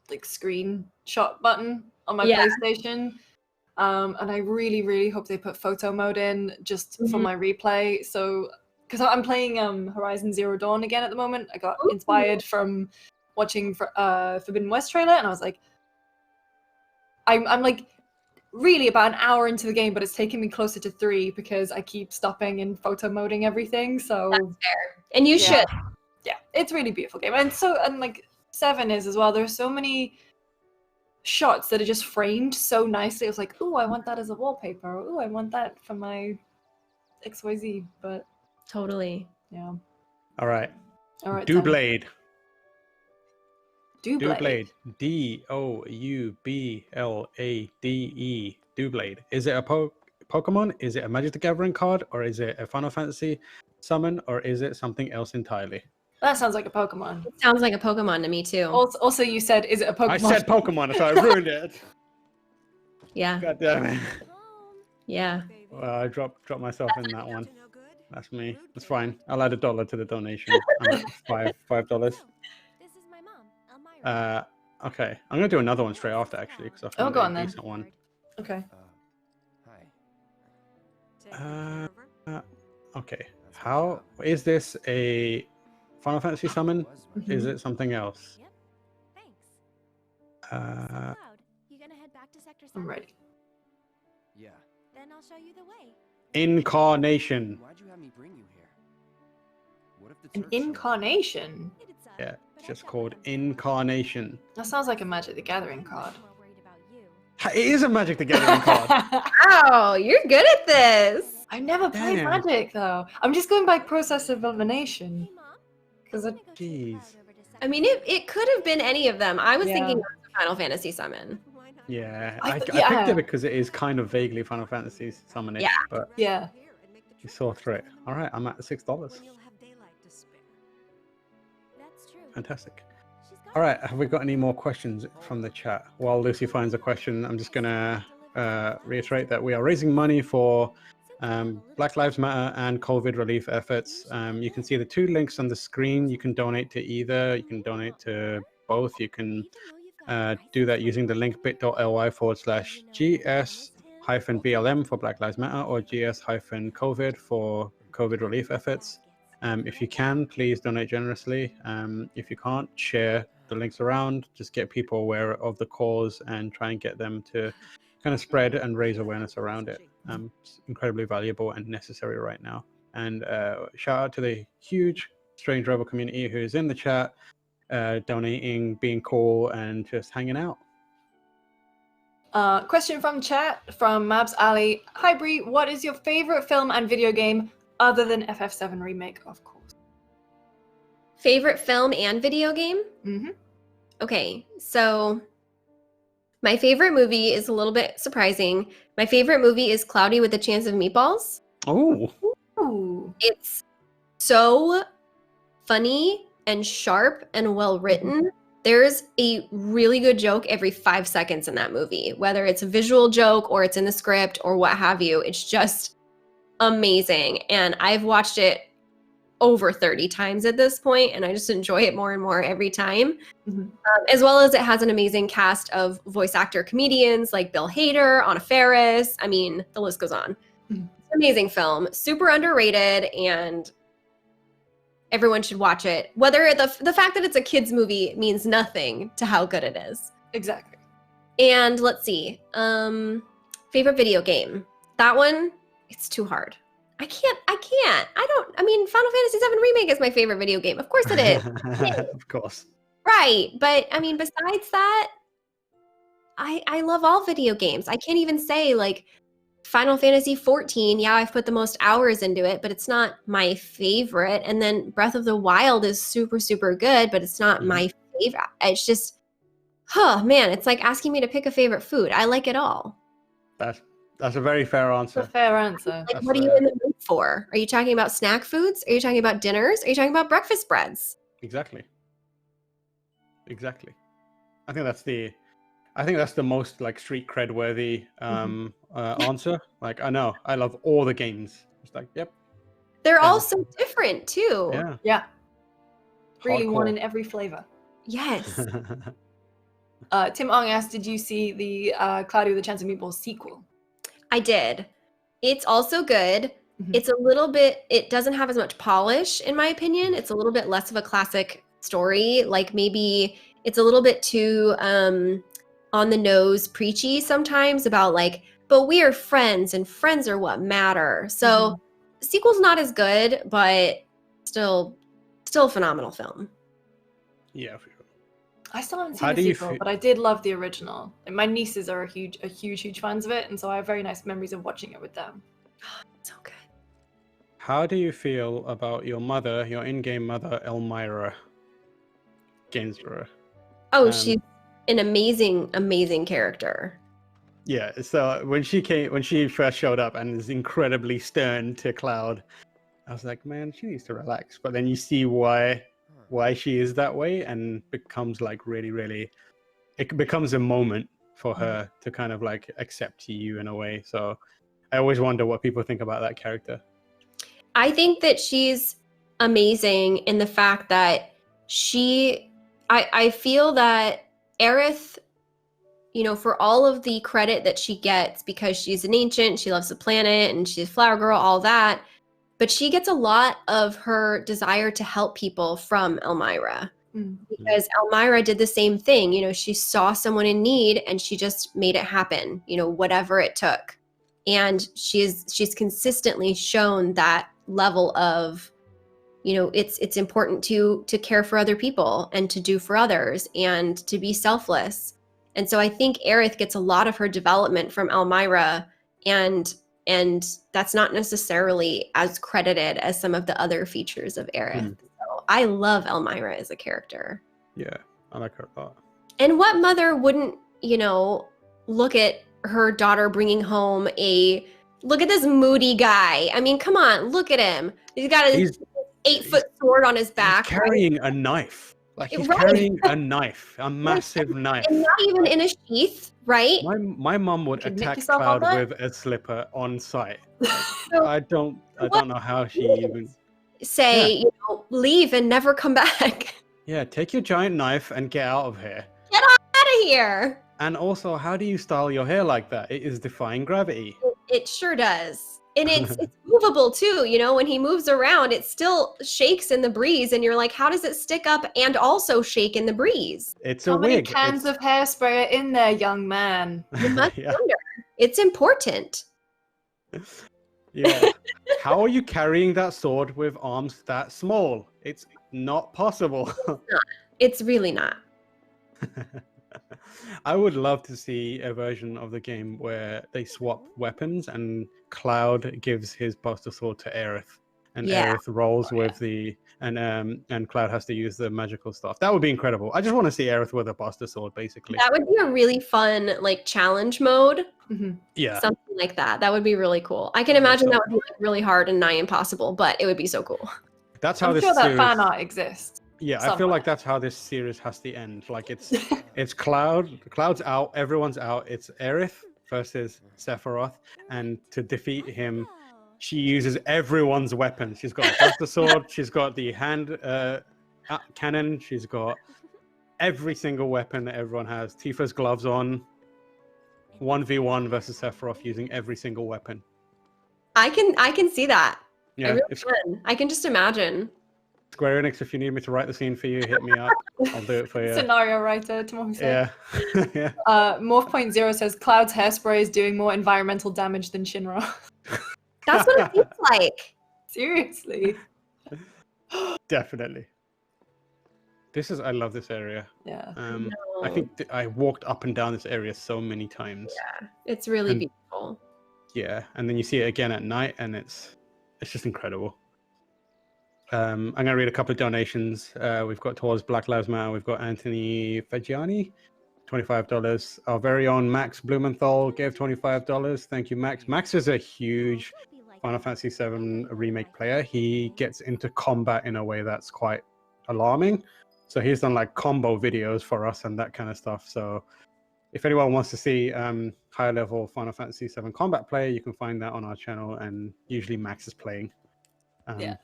like screenshot button on my PlayStation. And I really, really hope they put photo mode in just for my replay. So, because I'm playing Horizon Zero Dawn again at the moment. I got inspired from watching Forbidden West trailer, and I was like, I'm like really about an hour into the game, but it's taking me closer to 3 because I keep stopping and photo moding everything. So that's fair, and you should. Yeah, it's a really beautiful game, and like 7 is as well. There's so many shots that are just framed so nicely. I was like, ooh, I want that as a wallpaper. Or, ooh, I want that for my XYZ. But totally, yeah. All right. Doublade. Doublade. Doublade. Doublade. Is it a Pokemon? Is it a Magic the Gathering card? Or is it a Final Fantasy summon? Or is it something else entirely? That sounds like a Pokemon. It sounds like a Pokemon to me too. Also, you said, is it a Pokemon? I said Pokemon, so I ruined it. Yeah. God damn it. Yeah. Well, I dropped myself in that one. That's me. That's fine. I'll add $1 to the donation. I'm at $5. Okay. I'm gonna do another one straight after, actually, because I found a decent one. Okay. Okay. How is this a Final Fantasy summon? Is it something else? I'm ready. Yeah. Then I'll show you the way. Incarnation. Why'd you have me bring you here? What if the An Turks show up? incarnation? Yeah, it's just called Incarnation. That sounds like a Magic the Gathering card. It is a Magic the Gathering card. Wow, you're good at this. I never played Damn. Magic though. I'm just going by process of elimination. Because Jeez. I mean, it could have been any of them. I was Yeah. thinking Final Fantasy summon. Why not? Yeah, I I th- picked yeah. it because it is kind of vaguely Final Fantasy summonish, Yeah. but Yeah. you saw through it. All right, I'm at $6. When you'll have daylight to spare. That's true. Fantastic. She's got All right, have we got any more questions from the chat? While Lucy finds a question, I'm just gonna reiterate that we are raising money for Black Lives Matter and COVID relief efforts. You can see the 2 links on the screen. You can donate to either. You can donate to both. You can do that using the link bit.ly/GS-BLM for Black Lives Matter or GS-COVID for COVID relief efforts. If you can, please donate generously. If you can't, share the links around. Just get people aware of the cause and try and get them to kind of spread and raise awareness around it. It's incredibly valuable and necessary right now. And shout out to the huge Strange Rebel community who's in the chat, donating, being cool, and just hanging out. Question from chat from Mabs Ali. Hi Bree, what is your favorite film and video game other than FF7 Remake, of course? Favorite film and video game? Mm-hmm. Okay, so my favorite movie is a little bit surprising. My favorite movie is Cloudy with a Chance of Meatballs. Oh, Ooh. It's so funny and sharp and well written. There's a really good joke every 5 seconds in that movie, whether it's a visual joke or it's in the script or what have you. It's just amazing. And I've watched it over 30 times at this point, and I just enjoy it more and more every time. As well as it has an amazing cast of voice actor comedians like Bill Hader, Anna Faris. I mean, the list goes on. It's an amazing film, super underrated, and everyone should watch it. Whether the fact that it's a kids movie means nothing to how good it is. Exactly. And let's see, favorite video game. That one, it's too hard. I mean, Final Fantasy VII Remake is my favorite video game. Of course it is. of course. Right. But I mean, besides that, I love all video games. I can't even say like Final Fantasy 14. Yeah, I've put the most hours into it, but it's not my favorite. And then Breath of the Wild is super, super good, but it's not my favorite. It's just, oh man, it's like asking me to pick a favorite food. I like it all. That's a very fair answer. That's a fair answer. Like, what are you in the mood for? Are you talking about snack foods? Are you talking about dinners? Are you talking about breakfast breads? Exactly. I think that's the most like street cred worthy answer. Like, I know I love all the games. It's like, yep. They're all so different too. Yeah. Yeah. Really one Hardcore. in every flavor. Yes. Tim Ong asked, did you see the Cloudy with a Chance of Meatballs sequel? I did. It's also good. Mhm. It's a little bit, it doesn't have as much polish, in my opinion. It's a little bit less of a classic story. Like maybe it's a little bit too on the nose preachy sometimes about like, but we are friends and friends are what matter. So the sequel's not as good, but still a phenomenal film. Yeah, for sure. I still haven't How seen do the you sequel, feel- but I did love the original. And my nieces are huge fans of it, and so I have very nice memories of watching it with them. So good. How do you feel about your mother, your in-game mother, Elmira Gainsborough? Oh, she's an amazing character. Yeah, so when she first showed up and is incredibly stern to Cloud, I was like, man, she needs to relax. But then you see why she is that way, and becomes like really, it becomes a moment for her to kind of like accept you in a way. So I always wonder what people think about that character. I think that she's amazing in the fact that I feel that Aerith, you know, for all of the credit that she gets because she's an ancient, she loves the planet, and she's a flower girl, all that, but she gets a lot of her desire to help people from Elmira. Because Elmira did the same thing. You know, she saw someone in need and she just made it happen, you know, whatever it took. And she's consistently shown that level of, you know, it's important to care for other people and to do for others and to be selfless. And so I think Aerith gets a lot of her development from Elmira, and that's not necessarily as credited as some of the other features of Aerith. So I love Elmira as a character. Yeah, I like her a lot. And what mother wouldn't, look at her daughter bringing home look at this moody guy. I mean, come on, look at him. He's got a 8-foot sword on his back. He's carrying a knife. Like he's Right. carrying a knife, a massive knife. And not even in a sheath, right? My mum would Could nick attack yourself on Cloud that? with a slipper on sight. So I don't know how she even. say, leave and never come back. Yeah, take your giant knife and get out of here. Get out of here. And also, how do you style your hair like that? It is defying gravity. It sure does. And it's movable too, when he moves around, it still shakes in the breeze, and you're like, how does it stick up and also shake in the breeze? It's How a many wig. cans of hairspray are in there, young man? You must Yeah. wonder. It's important. Yeah. How are you carrying that sword with arms that small? It's not possible. It's really not. I would love to see a version of the game where they swap weapons and Cloud gives his Buster Sword to Aerith, and Yeah. Aerith rolls with the and Cloud has to use the magical stuff. That would be incredible. I just want to see Aerith with a Buster Sword, basically. That would be a really fun challenge mode. Yeah. Something like that. That would be really cool. I can imagine that would be really hard and nigh impossible, but it would be so cool. That's how I'm this sure that series. fan art exists. Yeah, I feel somewhere. like that's how this series has to end. Like it's Cloud's out, everyone's out. It's Aerith versus Sephiroth, and to defeat him, she uses everyone's weapons. She's got a Buster Sword, she's got the hand cannon, she's got every single weapon that everyone has. Tifa's gloves on. 1v1 versus Sephiroth using every single weapon. I can see that. I Yeah, really if can. I can just imagine. Square Enix, if you need me to write the scene for you, hit me up. I'll do it for you. Scenario writer, Tomoko said. Yeah. Yeah. Morph.0 says Cloud's hairspray is doing more environmental damage than Shinra. That's what it seems like. Seriously. Definitely. I love this area. Yeah. I think I walked up and down this area so many times. Yeah, it's really And- beautiful. Yeah, and then you see it again at night, and it's just incredible. I'm gonna read a couple of donations. We've got towards Black Lives Matter. We've got Anthony Fagiani, $25. Our very own Max Blumenthal gave $25. Thank you, Max. Max is a huge Final Fantasy VII remake player. He gets into combat in a way that's quite alarming. So he's done combo videos for us and that kind of stuff. So if anyone wants to see higher level Final Fantasy VII combat play, you can find that on our channel. And usually Max is playing. Yeah.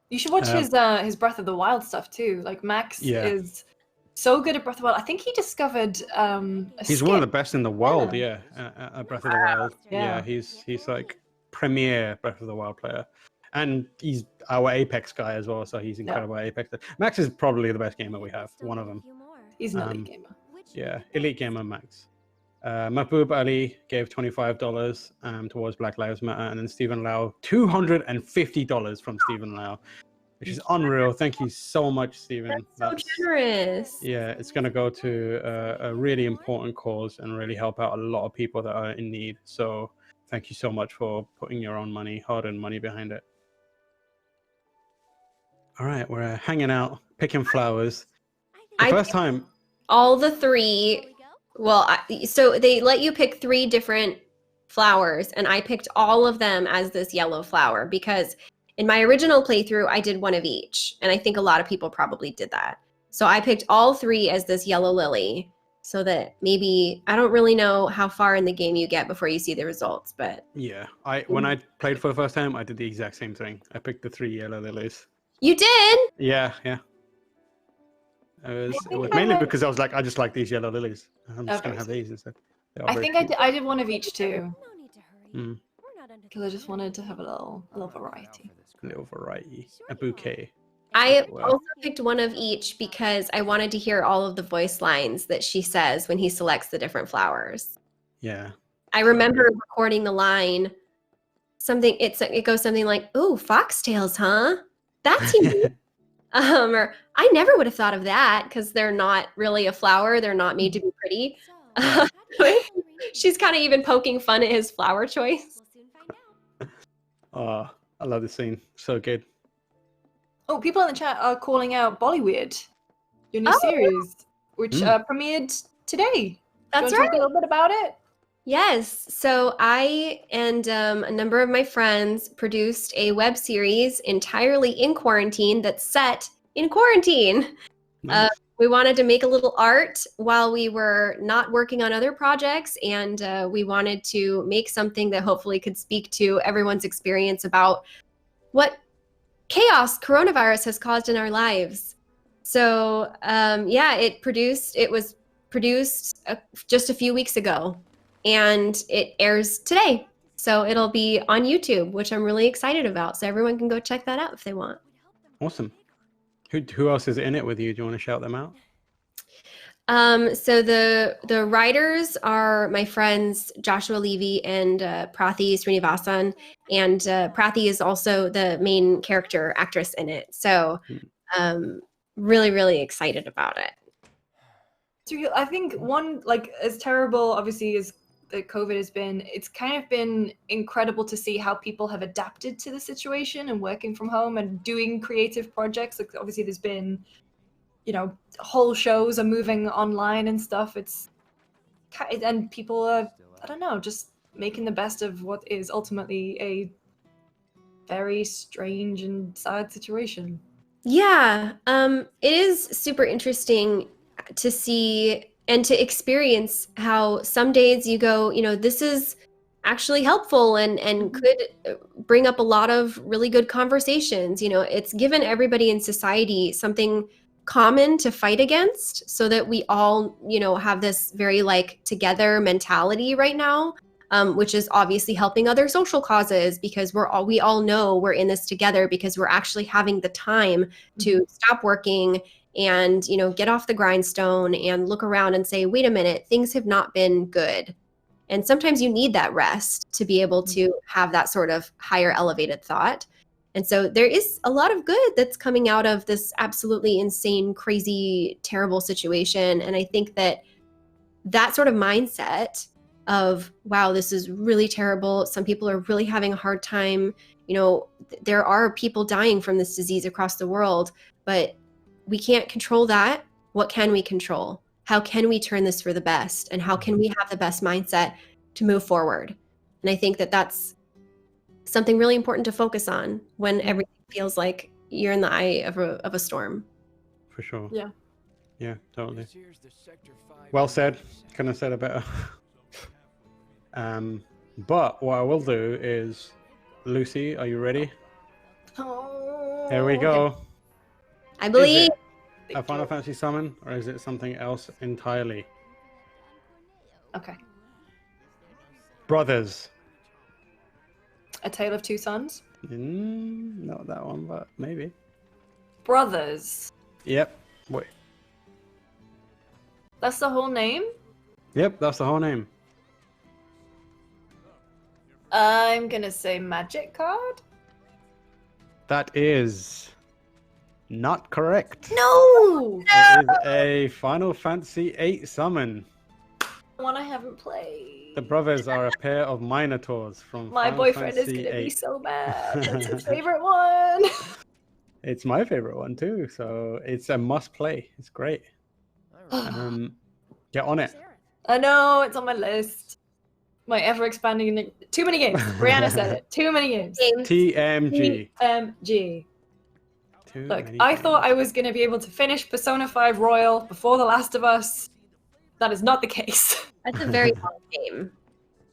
You should watch his Breath of the Wild stuff too. Max is so good at Breath of the Wild. I think he discovered he's one of the best in the world. Yeah, at Breath of the Wild. Yeah, he's premier Breath of the Wild player, and he's our Apex guy as well. So he's incredible at Apex. Max is probably the best gamer we have. One of them. He's an elite gamer. Yeah, elite gamer Max. Mahbub Ali gave $25 towards Black Lives Matter, and then Stephen Lau $250 from Stephen Lau, which is unreal. Thank you so much, Stephen. That's so generous. Yeah, it's going to go to a really important cause and really help out a lot of people that are in need. So thank you so much for putting your own money, hard-earned money behind it. All right, we're hanging out, picking flowers. The first time. All the three. Well, so they let you pick 3 different flowers, and I picked all of them as this yellow flower because in my original playthrough, I did one of each, and I think a lot of people probably did that. So I picked all 3 as this yellow lily so that maybe, I don't really know how far in the game you get before you see the results, but... Yeah, when I played for the first time, I did the exact same thing. I picked the 3 yellow lilies. You did? Yeah. It was mainly because I was like, I just like these yellow lilies. I'm just going to have these instead. I think I did one of each too. No need to hurry. Mm. We're not under Because I just wanted to have a little variety. A little variety. A bouquet. I Wow. also picked one of each because I wanted to hear all of the voice lines that she says when he selects the different flowers. Yeah. I remember recording the line, it goes something like, "Ooh, foxtails, huh? That's unique." Or I never would have thought of that because they're not really a flower. They're not made to be pretty. So, how do you feel? She's kind of even poking fun at his flower choice. We'll soon find out. Oh, I love this scene. So good. Oh, people in the chat are calling out Bollywood. your new series, which premiered today. That's Do you want to talk right. a little bit about it? Yes. So I and a number of my friends produced a web series entirely in quarantine that's set in quarantine. Nice. We wanted to make a little art while we were not working on other projects, and we wanted to make something that hopefully could speak to everyone's experience about what chaos coronavirus has caused in our lives. So it was produced just a few weeks ago, and it airs today. So it'll be on YouTube, which I'm really excited about. So everyone can go check that out if they want. Awesome. Who else is in it with you? Do you want to shout them out? So the writers are my friends Joshua Levy and Prathi Srinivasan, and Prathi is also the main character actress in it. So really, really excited about it. So I think one, like, as terrible obviously as the COVID has been, it's kind of been incredible to see how people have adapted to the situation and working from home and doing creative projects. Like, obviously there's been, whole shows are moving online and stuff. And people are, I don't know, just making the best of what is ultimately a very strange and sad situation. Yeah, it is super interesting to see and to experience how some days you go, this is actually helpful and could bring up a lot of really good conversations. It's given everybody in society something common to fight against, so that we all, have this very together mentality right now, which is obviously helping other social causes, because we all know we're in this together, because we're actually having the time to stop working and get off the grindstone and look around and say, wait a minute, things have not been good. And sometimes you need that rest to be able to have that sort of higher elevated thought. And so there is a lot of good that's coming out of this absolutely insane, crazy, terrible situation. And I think that sort of mindset of, wow, this is really terrible, some people are really having a hard time, there are people dying from this disease across the world, but we can't control that. What can we control? How can we turn this for the best? And how can we have the best mindset to move forward? And I think that that's something really important to focus on when everything feels like you're in the eye of a storm. For sure. Yeah. Yeah, totally. Well said. Couldn't have said it better. But what I will do is, Lucy, are you ready? Oh, Here we go. I believe. Is it a Final Fantasy summon, or is it something else entirely? Okay. Brothers. A Tale of Two Sons? Not that one, but maybe. Brothers. Yep. Wait. That's the whole name? Yep, that's the whole name. I'm gonna say Magic Card? That is not correct. No! It is a Final Fantasy VIII summon. One I haven't played. The brothers are a pair of Minotaurs from My Final boyfriend Fantasy is gonna be VIII. so mad. That's his favorite one. It's my favorite one too, so it's a must play. It's great. Get on it. I know, it's on my list. My ever expanding. Too many games. Brianna said it. Too many games. TMG. TMG. Too Look, many I games. thought I was going to be able to finish Persona 5 Royal before The Last of Us. That is not the case. That's a very long game.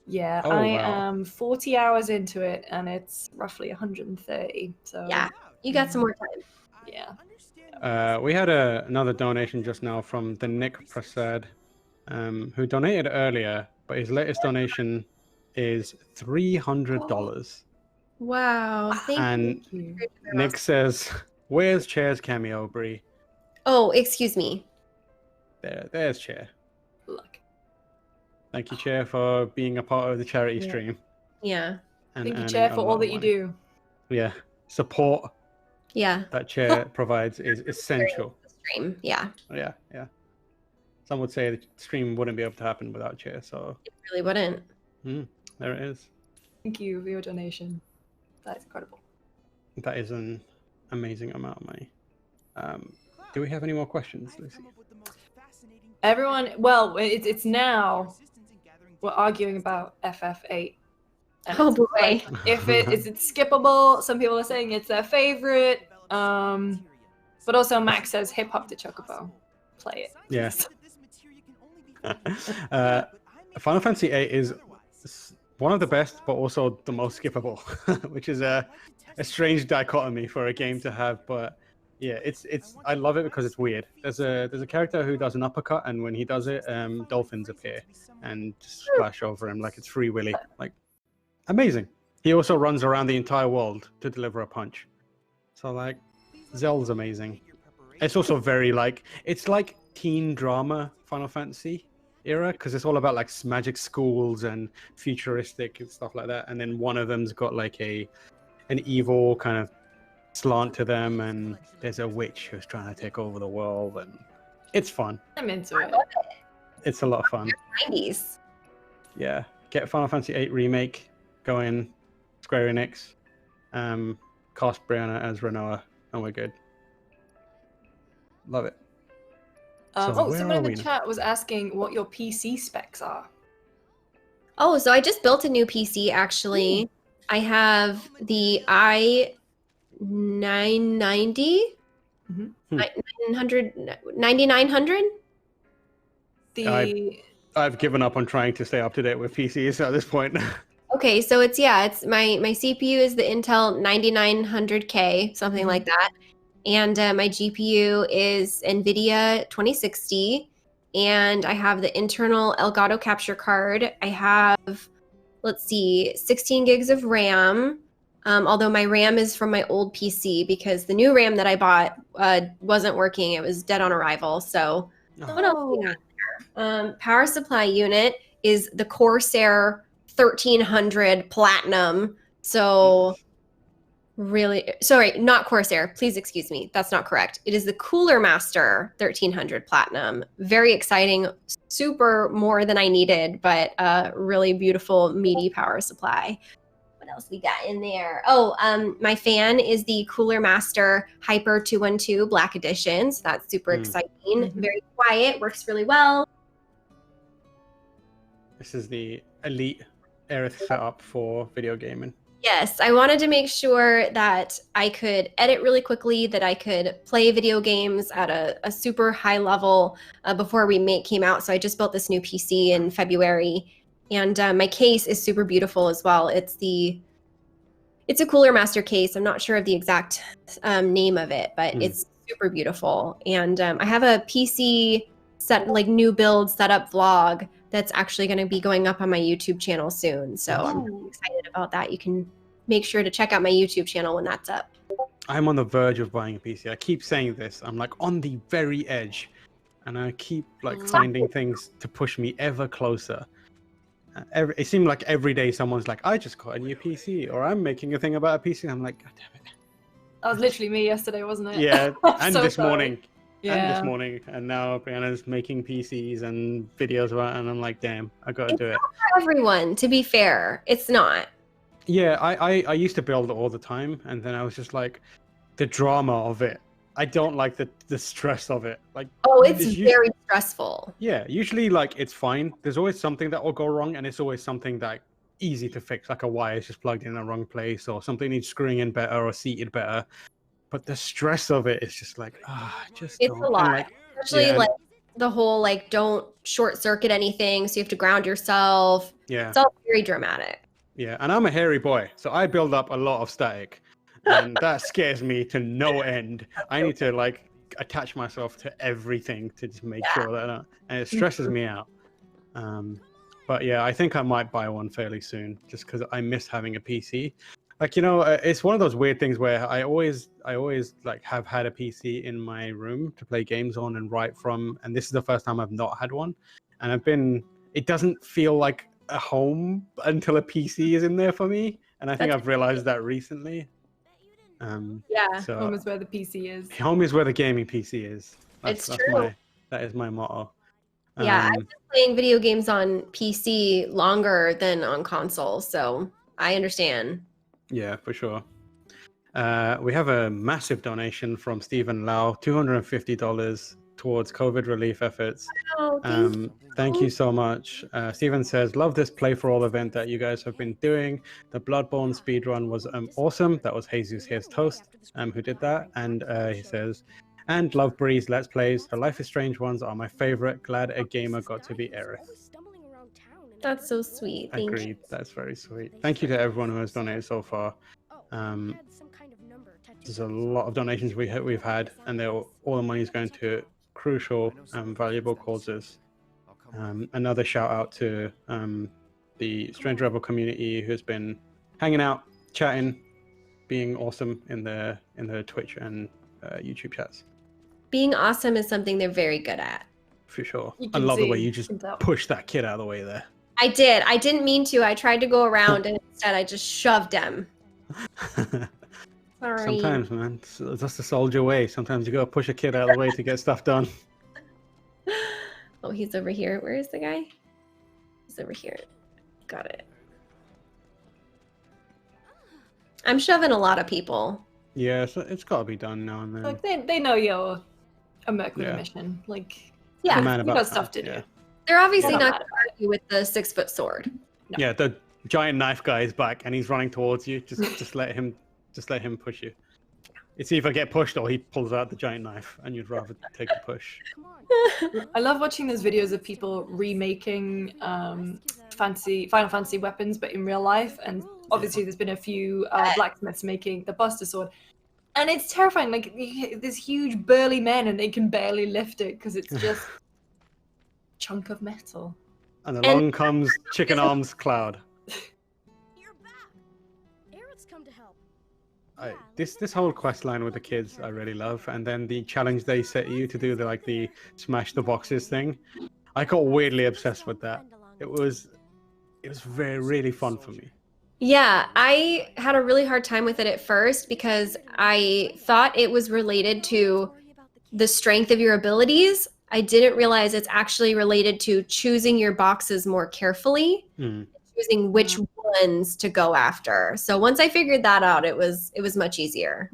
Yeah, Oh, I wow. am 40 hours into it, and it's roughly 130. So Yeah, you got some more time. yeah. We had another donation just now from the Nick Prasad, who donated earlier, but his latest donation is $300. Wow. And you. Nick says, "Where's Chair's cameo, Brie?" Oh, excuse me. There's Chair. Look. Thank you, Chair, for being a part of the charity Yeah. stream. Yeah. And Thank you, earning Chair, a for lot all of that you money. do. Yeah, support Yeah. that Chair provides is essential. Stream. Yeah. Yeah. Some would say the stream wouldn't be able to happen without Chair, so It really wouldn't. there it is. Thank you for your donation. That is incredible. That is an amazing amount of money. Do we have any more questions, Lucy? Everyone, well, it's now we're arguing about FF8. And Oh it's boy. like, if is it skippable? Some people are saying it's their favorite. But also Max says hip hop to Chocobo. Play it. Yeah. Final Fantasy VIII is one of the best, but also the most skippable, which is a strange dichotomy for a game to have. But yeah, it's I love it because it's weird. There's a character who does an uppercut, and when he does it, dolphins appear and just splash over him like it's Free Willy. Like, amazing. He also runs around the entire world to deliver a punch. So like, Zelda's amazing. It's also very like, it's like teen drama Final Fantasy era, because it's all about like magic schools and futuristic and stuff like that. And then one of them's got like an evil kind of slant to them, and there's a witch who's trying to take over the world, and it's fun. I'm into it. It's a lot of fun. 90s. Yeah, get Final Fantasy VIII Remake going, Square Enix, cast Briana as Renoa, and we're good. Love it. Someone in the chat was asking what your PC specs are. Oh, so I just built a new PC actually. I have the i990, 9900. I've given up on trying to stay up to date with PCs at this point. Okay, so it's my CPU is the Intel 9900K, something like that. And my GPU is NVIDIA 2060, and I have the internal Elgato capture card. I have, 16 gigs of RAM, although my RAM is from my old PC because the new RAM that I bought wasn't working. It was dead on arrival. So what else we got there? Power supply unit is the Corsair 1300 Platinum. So... Really, sorry, not Corsair. Please excuse me. That's not correct. It is the Cooler Master 1300 Platinum. Very exciting, super more than I needed, but really beautiful, meaty power supply. What else we got in there? Oh, my fan is the Cooler Master Hyper 212 Black Edition. So that's super exciting. Very quiet, works really well. This is the elite Aerith setup for video gaming. Yes, I wanted to make sure that I could edit really quickly, that I could play video games at a super high level before Remake came out. So I just built this new PC in February, and my case is super beautiful as well. It's a Cooler Master case. I'm not sure of the exact name of it, but it's super beautiful. And I have a PC set, like new build setup vlog that's actually going to be going up on my YouTube channel soon. So I'm really excited about that. You can make sure to check out my YouTube channel when that's up. I'm on the verge of buying a PC. I keep saying this. I'm like on the very edge, and I keep like finding things to push me ever closer. It seemed like every day someone's like, I just got a new PC, or I'm making a thing about a PC. I'm like, God damn it. That was literally me yesterday, wasn't it? Yeah, and so this sorry. morning. Yeah. And this morning, and now Brianna's making PCs and videos about it, and I'm like, damn, I gotta do it. Not for everyone, to be fair. It's not. Yeah, I used to build all the time, and then I was just like, the drama of it. I don't like the stress of it. Like, oh, it's very stressful. Yeah, usually like it's fine. There's always something that will go wrong, and it's always something that easy to fix, like a wire is just plugged in the wrong place, or something needs screwing in better or seated better. But the stress of it is just like, just it's don't. A lot. Like, especially like the whole like don't short circuit anything, so you have to ground yourself. Yeah, it's all very dramatic. Yeah, and I'm a hairy boy, so I build up a lot of static, and that scares me to no end. I need to like attach myself to everything to just make sure that, and it stresses me out. But yeah, I think I might buy one fairly soon, just because I miss having a PC. Like, you know, it's one of those weird things where I always like have had a PC in my room to play games on and write from, and this is the first time I've not had one, and it doesn't feel like a home until a PC is in there for me, and I think I've realized that recently. So home is where the PC is. Home is where the gaming PC is. It's true. That is my motto. Yeah, I've been playing video games on PC longer than on console, so I understand. Yeah, for sure. We have a massive donation from Stephen Lau, $250 towards COVID relief efforts. Oh, Thank you so much. Stephen says, love this play for all event that you guys have been doing. The Bloodborne speedrun was awesome. That was Jesus Here's Toast who did that. And he says, and love Bree's Let's Plays. The Life is Strange ones are my favorite. Glad a gamer got to be Aerith. That's so sweet. Thank Agreed. you. That's very sweet. Thank you to everyone who has donated so far. There's a lot of donations we've had, and all the money is going to crucial and valuable causes. Another shout out to the Strange Rebel community who's been hanging out, chatting, being awesome in the Twitch and YouTube chats. Being awesome is something they're very good at. For sure. I love the way you just pushed that kid out of the way there. I did. I didn't mean to. I tried to go around and instead I just shoved him. Sorry. Sometimes, man, that's the soldier way. Sometimes you gotta push a kid out of the way to get stuff done. Oh, he's over here. Where is the guy? He's over here. Got it. I'm shoving a lot of people. Yeah, so it's gotta be done now and then. Like they know you're a merc with a mission. Like yeah, you got stuff to do. They're obviously not going to argue with the 6-foot sword. No. Yeah, the giant knife guy is back and he's running towards you. Just let him push you. It's either get pushed or he pulls out the giant knife and you'd rather take the push. I love watching those videos of people remaking Final Fantasy weapons, but in real life. And obviously, there's been a few blacksmiths making the Buster Sword, and it's terrifying. Like this huge burly men, and they can barely lift it because it's just a chunk of metal. And along comes Chicken Arms Cloud. You're back. Aerith's come to help. This whole quest line with the kids I really love, and then the challenge they set you to do the smash the boxes thing. I got weirdly obsessed with that. It was really fun for me. Yeah, I had a really hard time with it at first because I thought it was related to the strength of your abilities. I didn't realize it's actually related to choosing your boxes more carefully, choosing which ones to go after. So once I figured that out, it was much easier.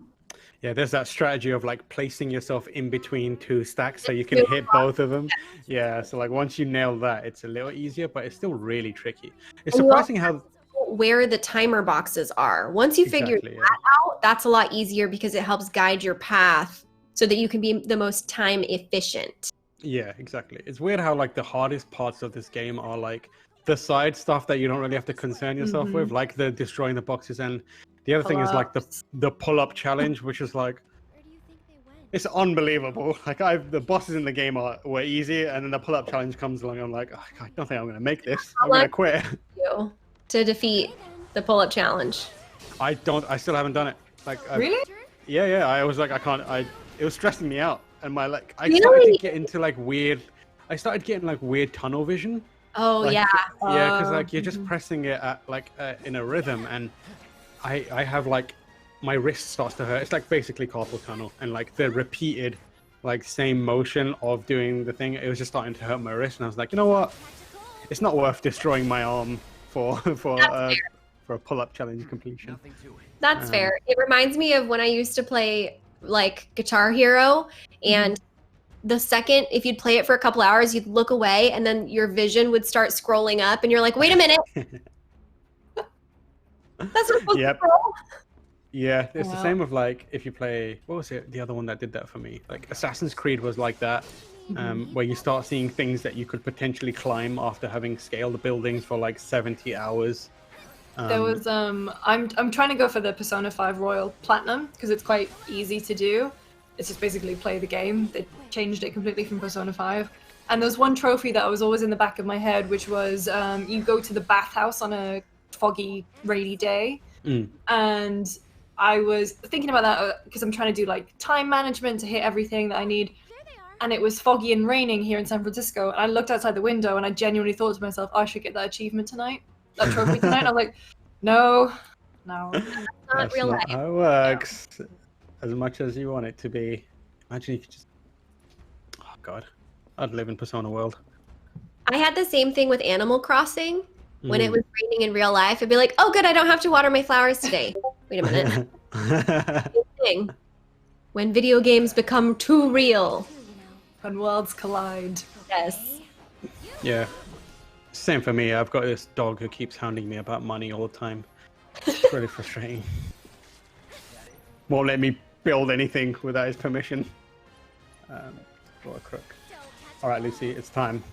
Yeah, there's that strategy of like placing yourself in between two stacks so you can hit both of them. Yeah, so like once you nail that, it's a little easier, but it's still really tricky. It's surprising how where the timer boxes are. Once you figure that out, that's a lot easier because it helps guide your path so that you can be the most time efficient. Yeah, exactly. It's weird how like the hardest parts of this game are like the side stuff that you don't really have to concern yourself with, like the destroying the boxes, and the other thing is like the pull-up challenge, which is like it's unbelievable. Like the bosses in the game were easy, and then the pull-up challenge comes along. I'm like, oh, I don't think I'm gonna make this. I'm gonna quit. To defeat the pull-up challenge. I still haven't done it. Like really? Yeah. I was like, I can't. It was stressing me out, and I started to get into like weird. I started getting like weird tunnel vision. Oh like, yeah. Yeah, because like you're just pressing it at like in a rhythm, and I have like my wrist starts to hurt. It's like basically carpal tunnel, and like the repeated like same motion of doing the thing, it was just starting to hurt my wrist, and I was like, you know what? It's not worth destroying my arm for a pull-up challenge completion. That's fair. It reminds me of when I used to play like Guitar Hero, and the second if you'd play it for a couple hours, you'd look away, and then your vision would start scrolling up, and you're like, wait a minute. That's what supposed to scroll. Yeah, it's the same with like if you play, what was it? The other one that did that for me, like Assassin's Creed was like that, where you start seeing things that you could potentially climb after having scaled the buildings for like 70 hours. There was I'm trying to go for the Persona 5 Royal Platinum because it's quite easy to do. It's just basically play the game. They changed it completely from Persona 5. And there was one trophy that was always in the back of my head, which was you go to the bathhouse on a foggy, rainy day. And I was thinking about that because I'm trying to do like time management to hit everything that I need. And it was foggy and raining here in San Francisco. And I looked outside the window and I genuinely thought to myself, I should get that achievement tonight. That trophy tonight. And I'm like, no. That's not how it works. No. As much as you want it to be. Imagine you could just... Oh, God. I'd live in Persona World. I had the same thing with Animal Crossing. When it was raining in real life, I'd be like, oh, good, I don't have to water my flowers today. Wait a minute. Thing. When video games become too real. When worlds collide. Yes. Yeah. Same for me. I've got this dog who keeps hounding me about money all the time. It's really frustrating. Won't let me build anything without his permission. What a crook. All right, Lucy, it's time.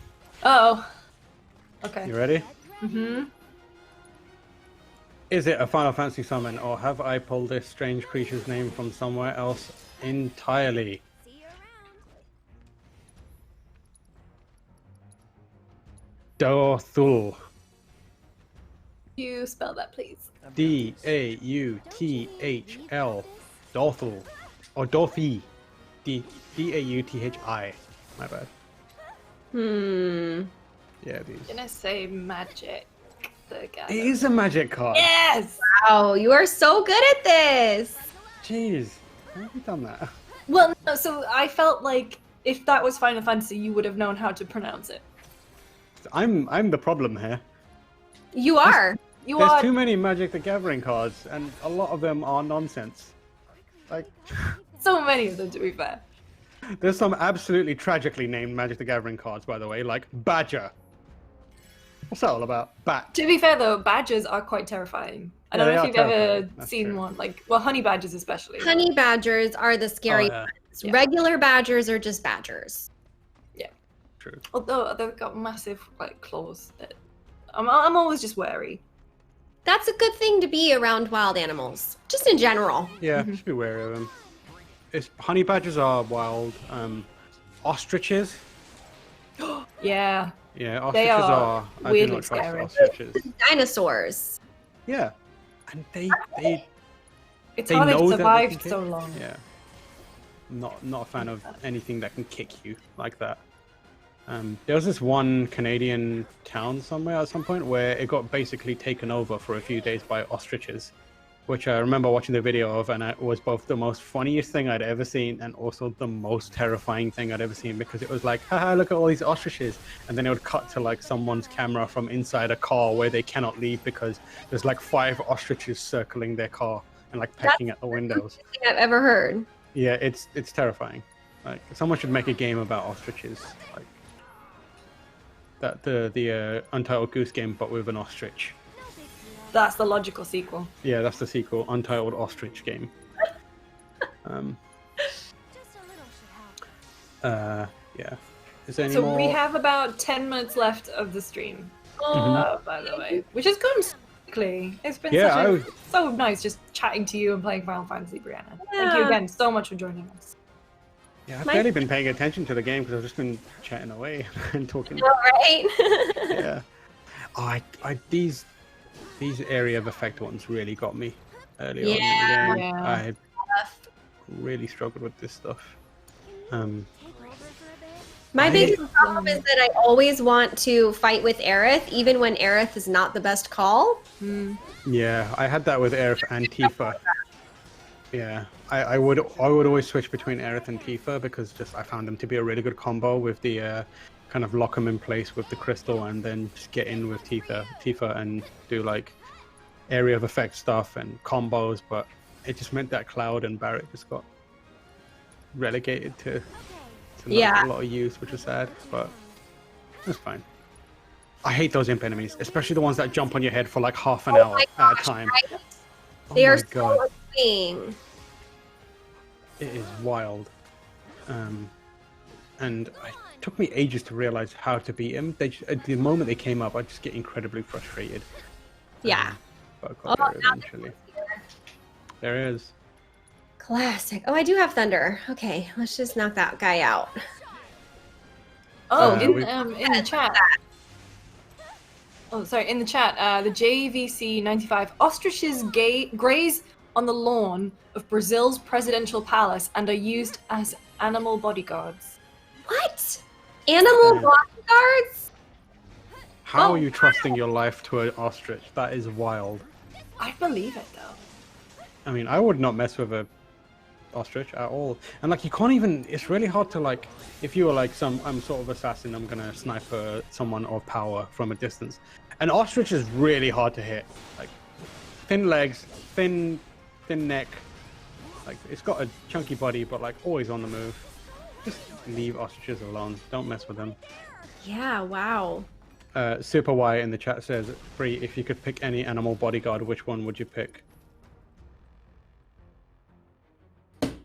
Oh. Okay. You ready? Mm-hmm. Is it a Final Fantasy summon, or have I pulled this strange creature's name from somewhere else entirely? See you around. Dauthul. You spell that, please. D-A-U-T-H-L. Dauthul. Or Dorothy. D-A-U-T-H-I. My bad. Yeah, these. I'm gonna say magic. It is a magic card. Yes! Wow, you are so good at this. Jeez. How have you done that? Well, no, so I felt like if that was Final Fantasy, you would have known how to pronounce it. I'm the problem here. You are. There's too many Magic the Gathering cards, and a lot of them are nonsense. Like, so many of them, to be fair. there's some absolutely tragically named Magic the Gathering cards, by the way, like Badger. What's that all about? Bat. To be fair, though, badgers are quite terrifying. I don't Yeah, know they if you've are ever terrifying. That's seen true. one. Like, well, honey badgers especially. Honey badgers are the scary Oh, yeah. ones. Yeah. Regular badgers are just badgers. True. Although they've got massive like claws. I'm always just wary. That's a good thing to be around wild animals, just in general. Yeah, just be wary of them. Honey badgers are wild. Ostriches. Yeah, Yeah, They ostriches are I do weirdly not trust scary. ostriches. Dinosaurs. Yeah, and they it's They how they've know that they survived can so kick? long. yeah. Not a fan of anything that can kick you like that. There was this one Canadian town somewhere at some point where it got basically taken over for a few days by ostriches, which I remember watching the video of, and it was both the most funniest thing I'd ever seen and also the most terrifying thing I'd ever seen, because it was like, haha, look at all these ostriches, and then it would cut to like someone's camera from inside a car where they cannot leave because there's like 5 ostriches circling their car and like pecking at the windows. Thing I've ever heard. Yeah, it's terrifying. Like, someone should make a game about ostriches, like that the Untitled Goose Game, but with an ostrich. That's the logical sequel. Yeah, that's the sequel, Untitled Ostrich Game. Just a little should help. Yeah. Is there any So more? we have about 10 minutes left of the stream. By the way, which has gone quickly. It's been so nice just chatting to you and playing Final Fantasy, Brianna. Thank you Yeah. again so much for joining us. Yeah, I've barely been paying attention to the game because I've just been chatting away and talking. All right. Yeah. Oh, these area of effect ones really got me early on in the game. Yeah. I really struggled with this stuff. Take over for a bit. My I- biggest problem is that I always want to fight with Aerith, even when Aerith is not the best call. Yeah, I had that with Aerith and Tifa. Yeah, I would always switch between Aerith and Tifa because I found them to be a really good combo with the kind of lock them in place with the crystal and then just get in with Tifa and do like area of effect stuff and combos, but it just meant that Cloud and Barrett just got relegated to not a lot of use, which was sad, but it's fine. I hate those imp enemies, especially the ones that jump on your head for like half an hour at a time. Right? Oh They are my God. so annoying. It is wild. And it took me ages to realize how to beat him. At the moment they came up, I just get incredibly frustrated. Yeah. But I got there eventually. There it is. Classic. Oh, I do have thunder. Okay, let's just knock that guy out. Oh, we- in the chat. Oh, sorry, in the chat, the JVC95 ostriches graze on the lawn of Brazil's presidential palace and are used as animal bodyguards. What? Animal bodyguards? How are you trusting your life to an ostrich? That is wild. I believe it though. I mean, I would not mess with a ostrich at all. And like, you can't even, it's really hard to like, if you were like I'm sort of assassin, I'm gonna sniper someone of power from a distance. An ostrich is really hard to hit. Like, thin legs, thin neck, Like, it's got a chunky body, but like always on the move. Just leave ostriches alone. Don't mess with them. Yeah, wow. Super Y in the chat says, Free, if you could pick any animal bodyguard, which one would you pick?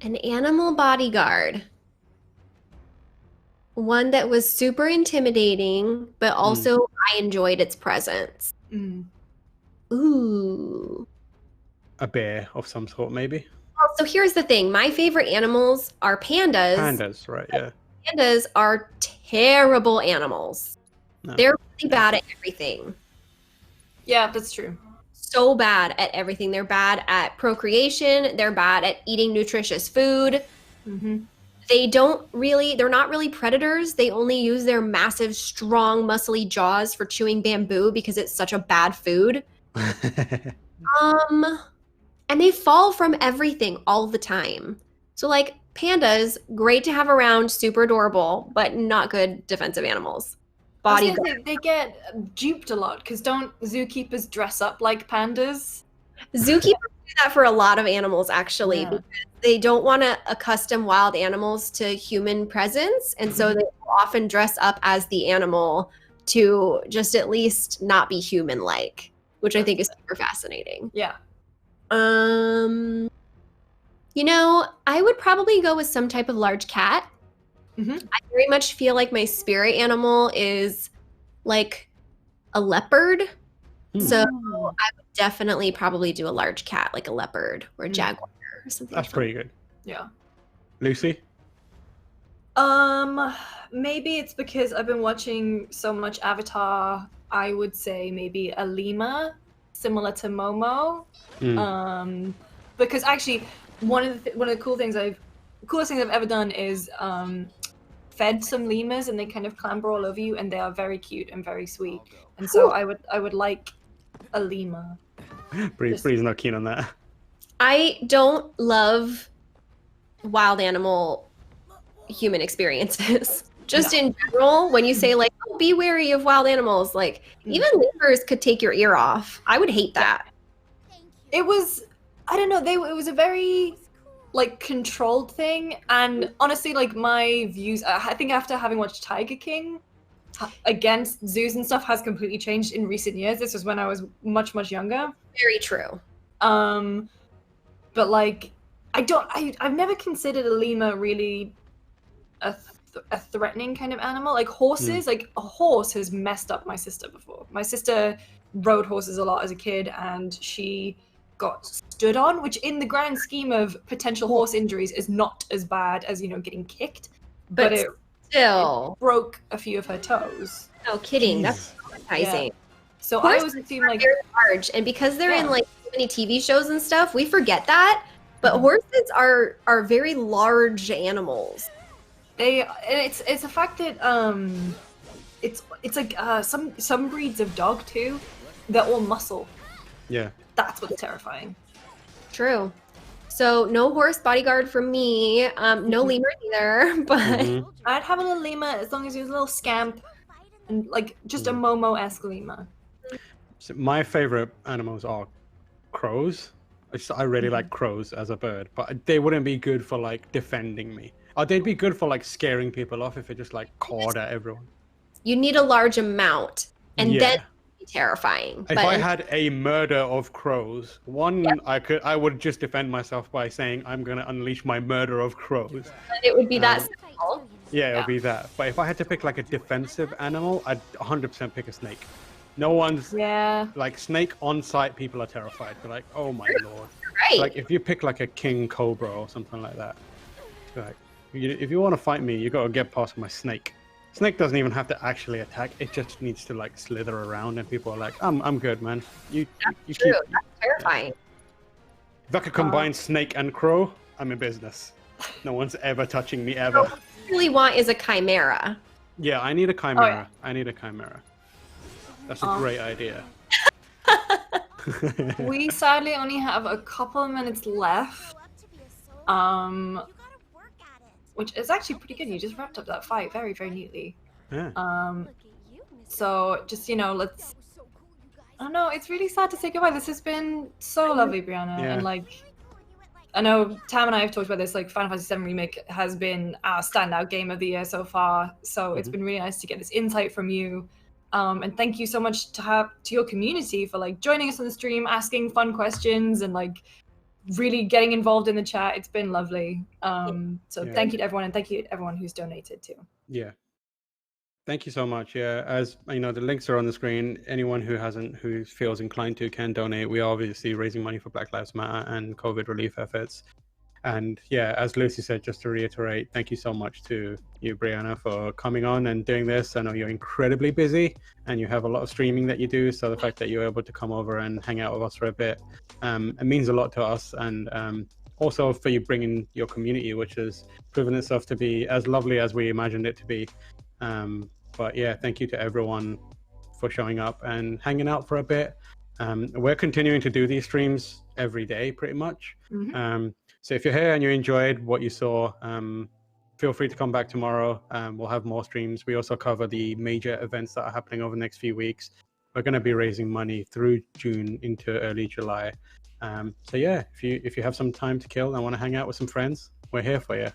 An animal bodyguard. One that was super intimidating, but also I enjoyed its presence. Ooh. A bear of some sort, maybe? Oh, so here's the thing. My favorite animals are pandas. Pandas, right, yeah. Pandas are terrible animals. No. They're really bad at everything. Yeah, that's true. So bad at everything. They're bad at procreation. They're bad at eating nutritious food. They're not really predators. They only use their massive, strong, muscly jaws for chewing bamboo because it's such a bad food. And they fall from everything all the time. So like pandas, great to have around, super adorable, but not good defensive animals. They get duped a lot because don't zookeepers dress up like pandas? Zookeepers do that for a lot of animals, actually, Yeah. because they don't want to accustom wild animals to human presence. And so they often dress up as the animal to just at least not be human-like, which I think is super fascinating. Yeah. I would probably go with some type of large cat. I very much feel like my spirit animal is like a leopard. So I would definitely probably do a large cat, like a leopard or a jaguar or something. That's pretty good. Yeah. Lucy? Maybe it's because I've been watching so much Avatar. I would say maybe a lemur, similar to Momo. Because actually, one of the coolest things I've ever done is fed some lemurs, and they kind of clamber all over you, and they are very cute and very sweet. And so I would like a lemur. Bree's not keen on that. I don't love wild animal human experiences. Just in general, when you say like, oh, be wary of wild animals, like even lemurs could take your ear off. I would hate that. It was, I don't know, it was a very like controlled thing, and honestly, like my views, I think after having watched Tiger King, against zoos and stuff has completely changed in recent years. This was when I was much younger. Very true. But like, I've never considered a lemur really a threatening kind of animal. Like horses, like a horse has messed up my sister before. My sister rode horses a lot as a kid, and she got stood on, which in the grand scheme of potential horse injuries is not as bad as, getting kicked. But it broke a few of her toes. No kidding. That's traumatizing. Yeah. So Horses I always assume like very large, and because they're in like so many TV shows and stuff, we forget that. But horses are very large animals. It's a fact that it's like some breeds of dog too, they're all muscle. Yeah. That's what's terrifying. True. So no horse bodyguard for me. No lemur either. But I'd have a little lemur as long as he was a little scamp, and like just a Momo-esque lemur. So my favorite animals are crows. I really like crows as a bird, but they wouldn't be good for like defending me. Or they'd be good for like scaring people off if it just like cawed at everyone. You need a large amount, and then it'd be terrifying. If I had a murder of crows, I would just defend myself by saying I'm gonna unleash my murder of crows. It would be that simple. Yeah, it would be that. But if I had to pick like a defensive animal, I'd 100% pick a snake. No one's like snake on sight. People are terrified. They're like, oh my lord. Right. Like if you pick like a king cobra or something like that, like if you want to fight me, you got to get past my snake. Snake doesn't even have to actually attack. It just needs to like slither around, and people are like, I'm good, man. You That's terrifying. If I could combine snake and crow, I'm in business. No one's ever touching me ever. What you really want is a chimera. Yeah, I need a chimera. I need a chimera. That's a great idea. We sadly only have a couple of minutes left. Which is actually pretty good. You just wrapped up that fight very, very neatly. Yeah. So just, let's... I don't know, it's really sad to say goodbye. This has been so lovely, Briana. Yeah. And like, I know Tam and I have talked about this, like Final Fantasy VII Remake has been our standout game of the year so far. So it's been really nice to get this insight from you. And thank you so much to your community for like joining us on the stream, asking fun questions, and like really getting involved in the chat. It's been lovely. So thank you to everyone, and thank you to everyone who's donated too. Yeah. Thank you so much. Yeah, as you know, the links are on the screen. Anyone who feels inclined to can donate. We are obviously raising money for Black Lives Matter and COVID relief efforts. And yeah, as Lucy said, just to reiterate, thank you so much to you, Briana, for coming on and doing this. I know you're incredibly busy and you have a lot of streaming that you do. So the fact that you're able to come over and hang out with us for a bit, it means a lot to us. And also for you bringing your community, which has proven itself to be as lovely as we imagined it to be. But yeah, thank you to everyone for showing up and hanging out for a bit. We're continuing to do these streams every day, pretty much. So if you're here and you enjoyed what you saw, feel free to come back tomorrow. We'll have more streams. We also cover the major events that are happening over the next few weeks. We're going to be raising money through June into early July. So yeah, if you have some time to kill and want to hang out with some friends, we're here for you.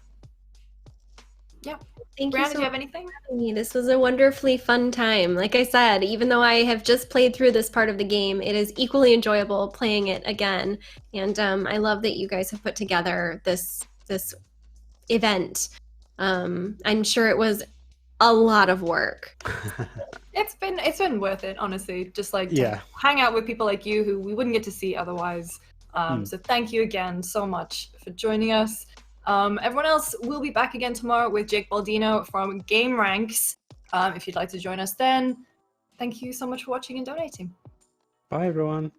Yeah. Thank Brianna, you so do you have much anything? for having me. This was a wonderfully fun time. Like I said, even though I have just played through this part of the game, it is equally enjoyable playing it again. And I love that you guys have put together this event. I'm sure it was a lot of work. It's been worth it, honestly. Just like to hang out with people like you who we wouldn't get to see otherwise. So thank you again so much for joining us. Everyone else, we'll be back again tomorrow with Jake Baldino from Game Ranks. If you'd like to join us then. Thank you so much for watching and donating. Bye, everyone.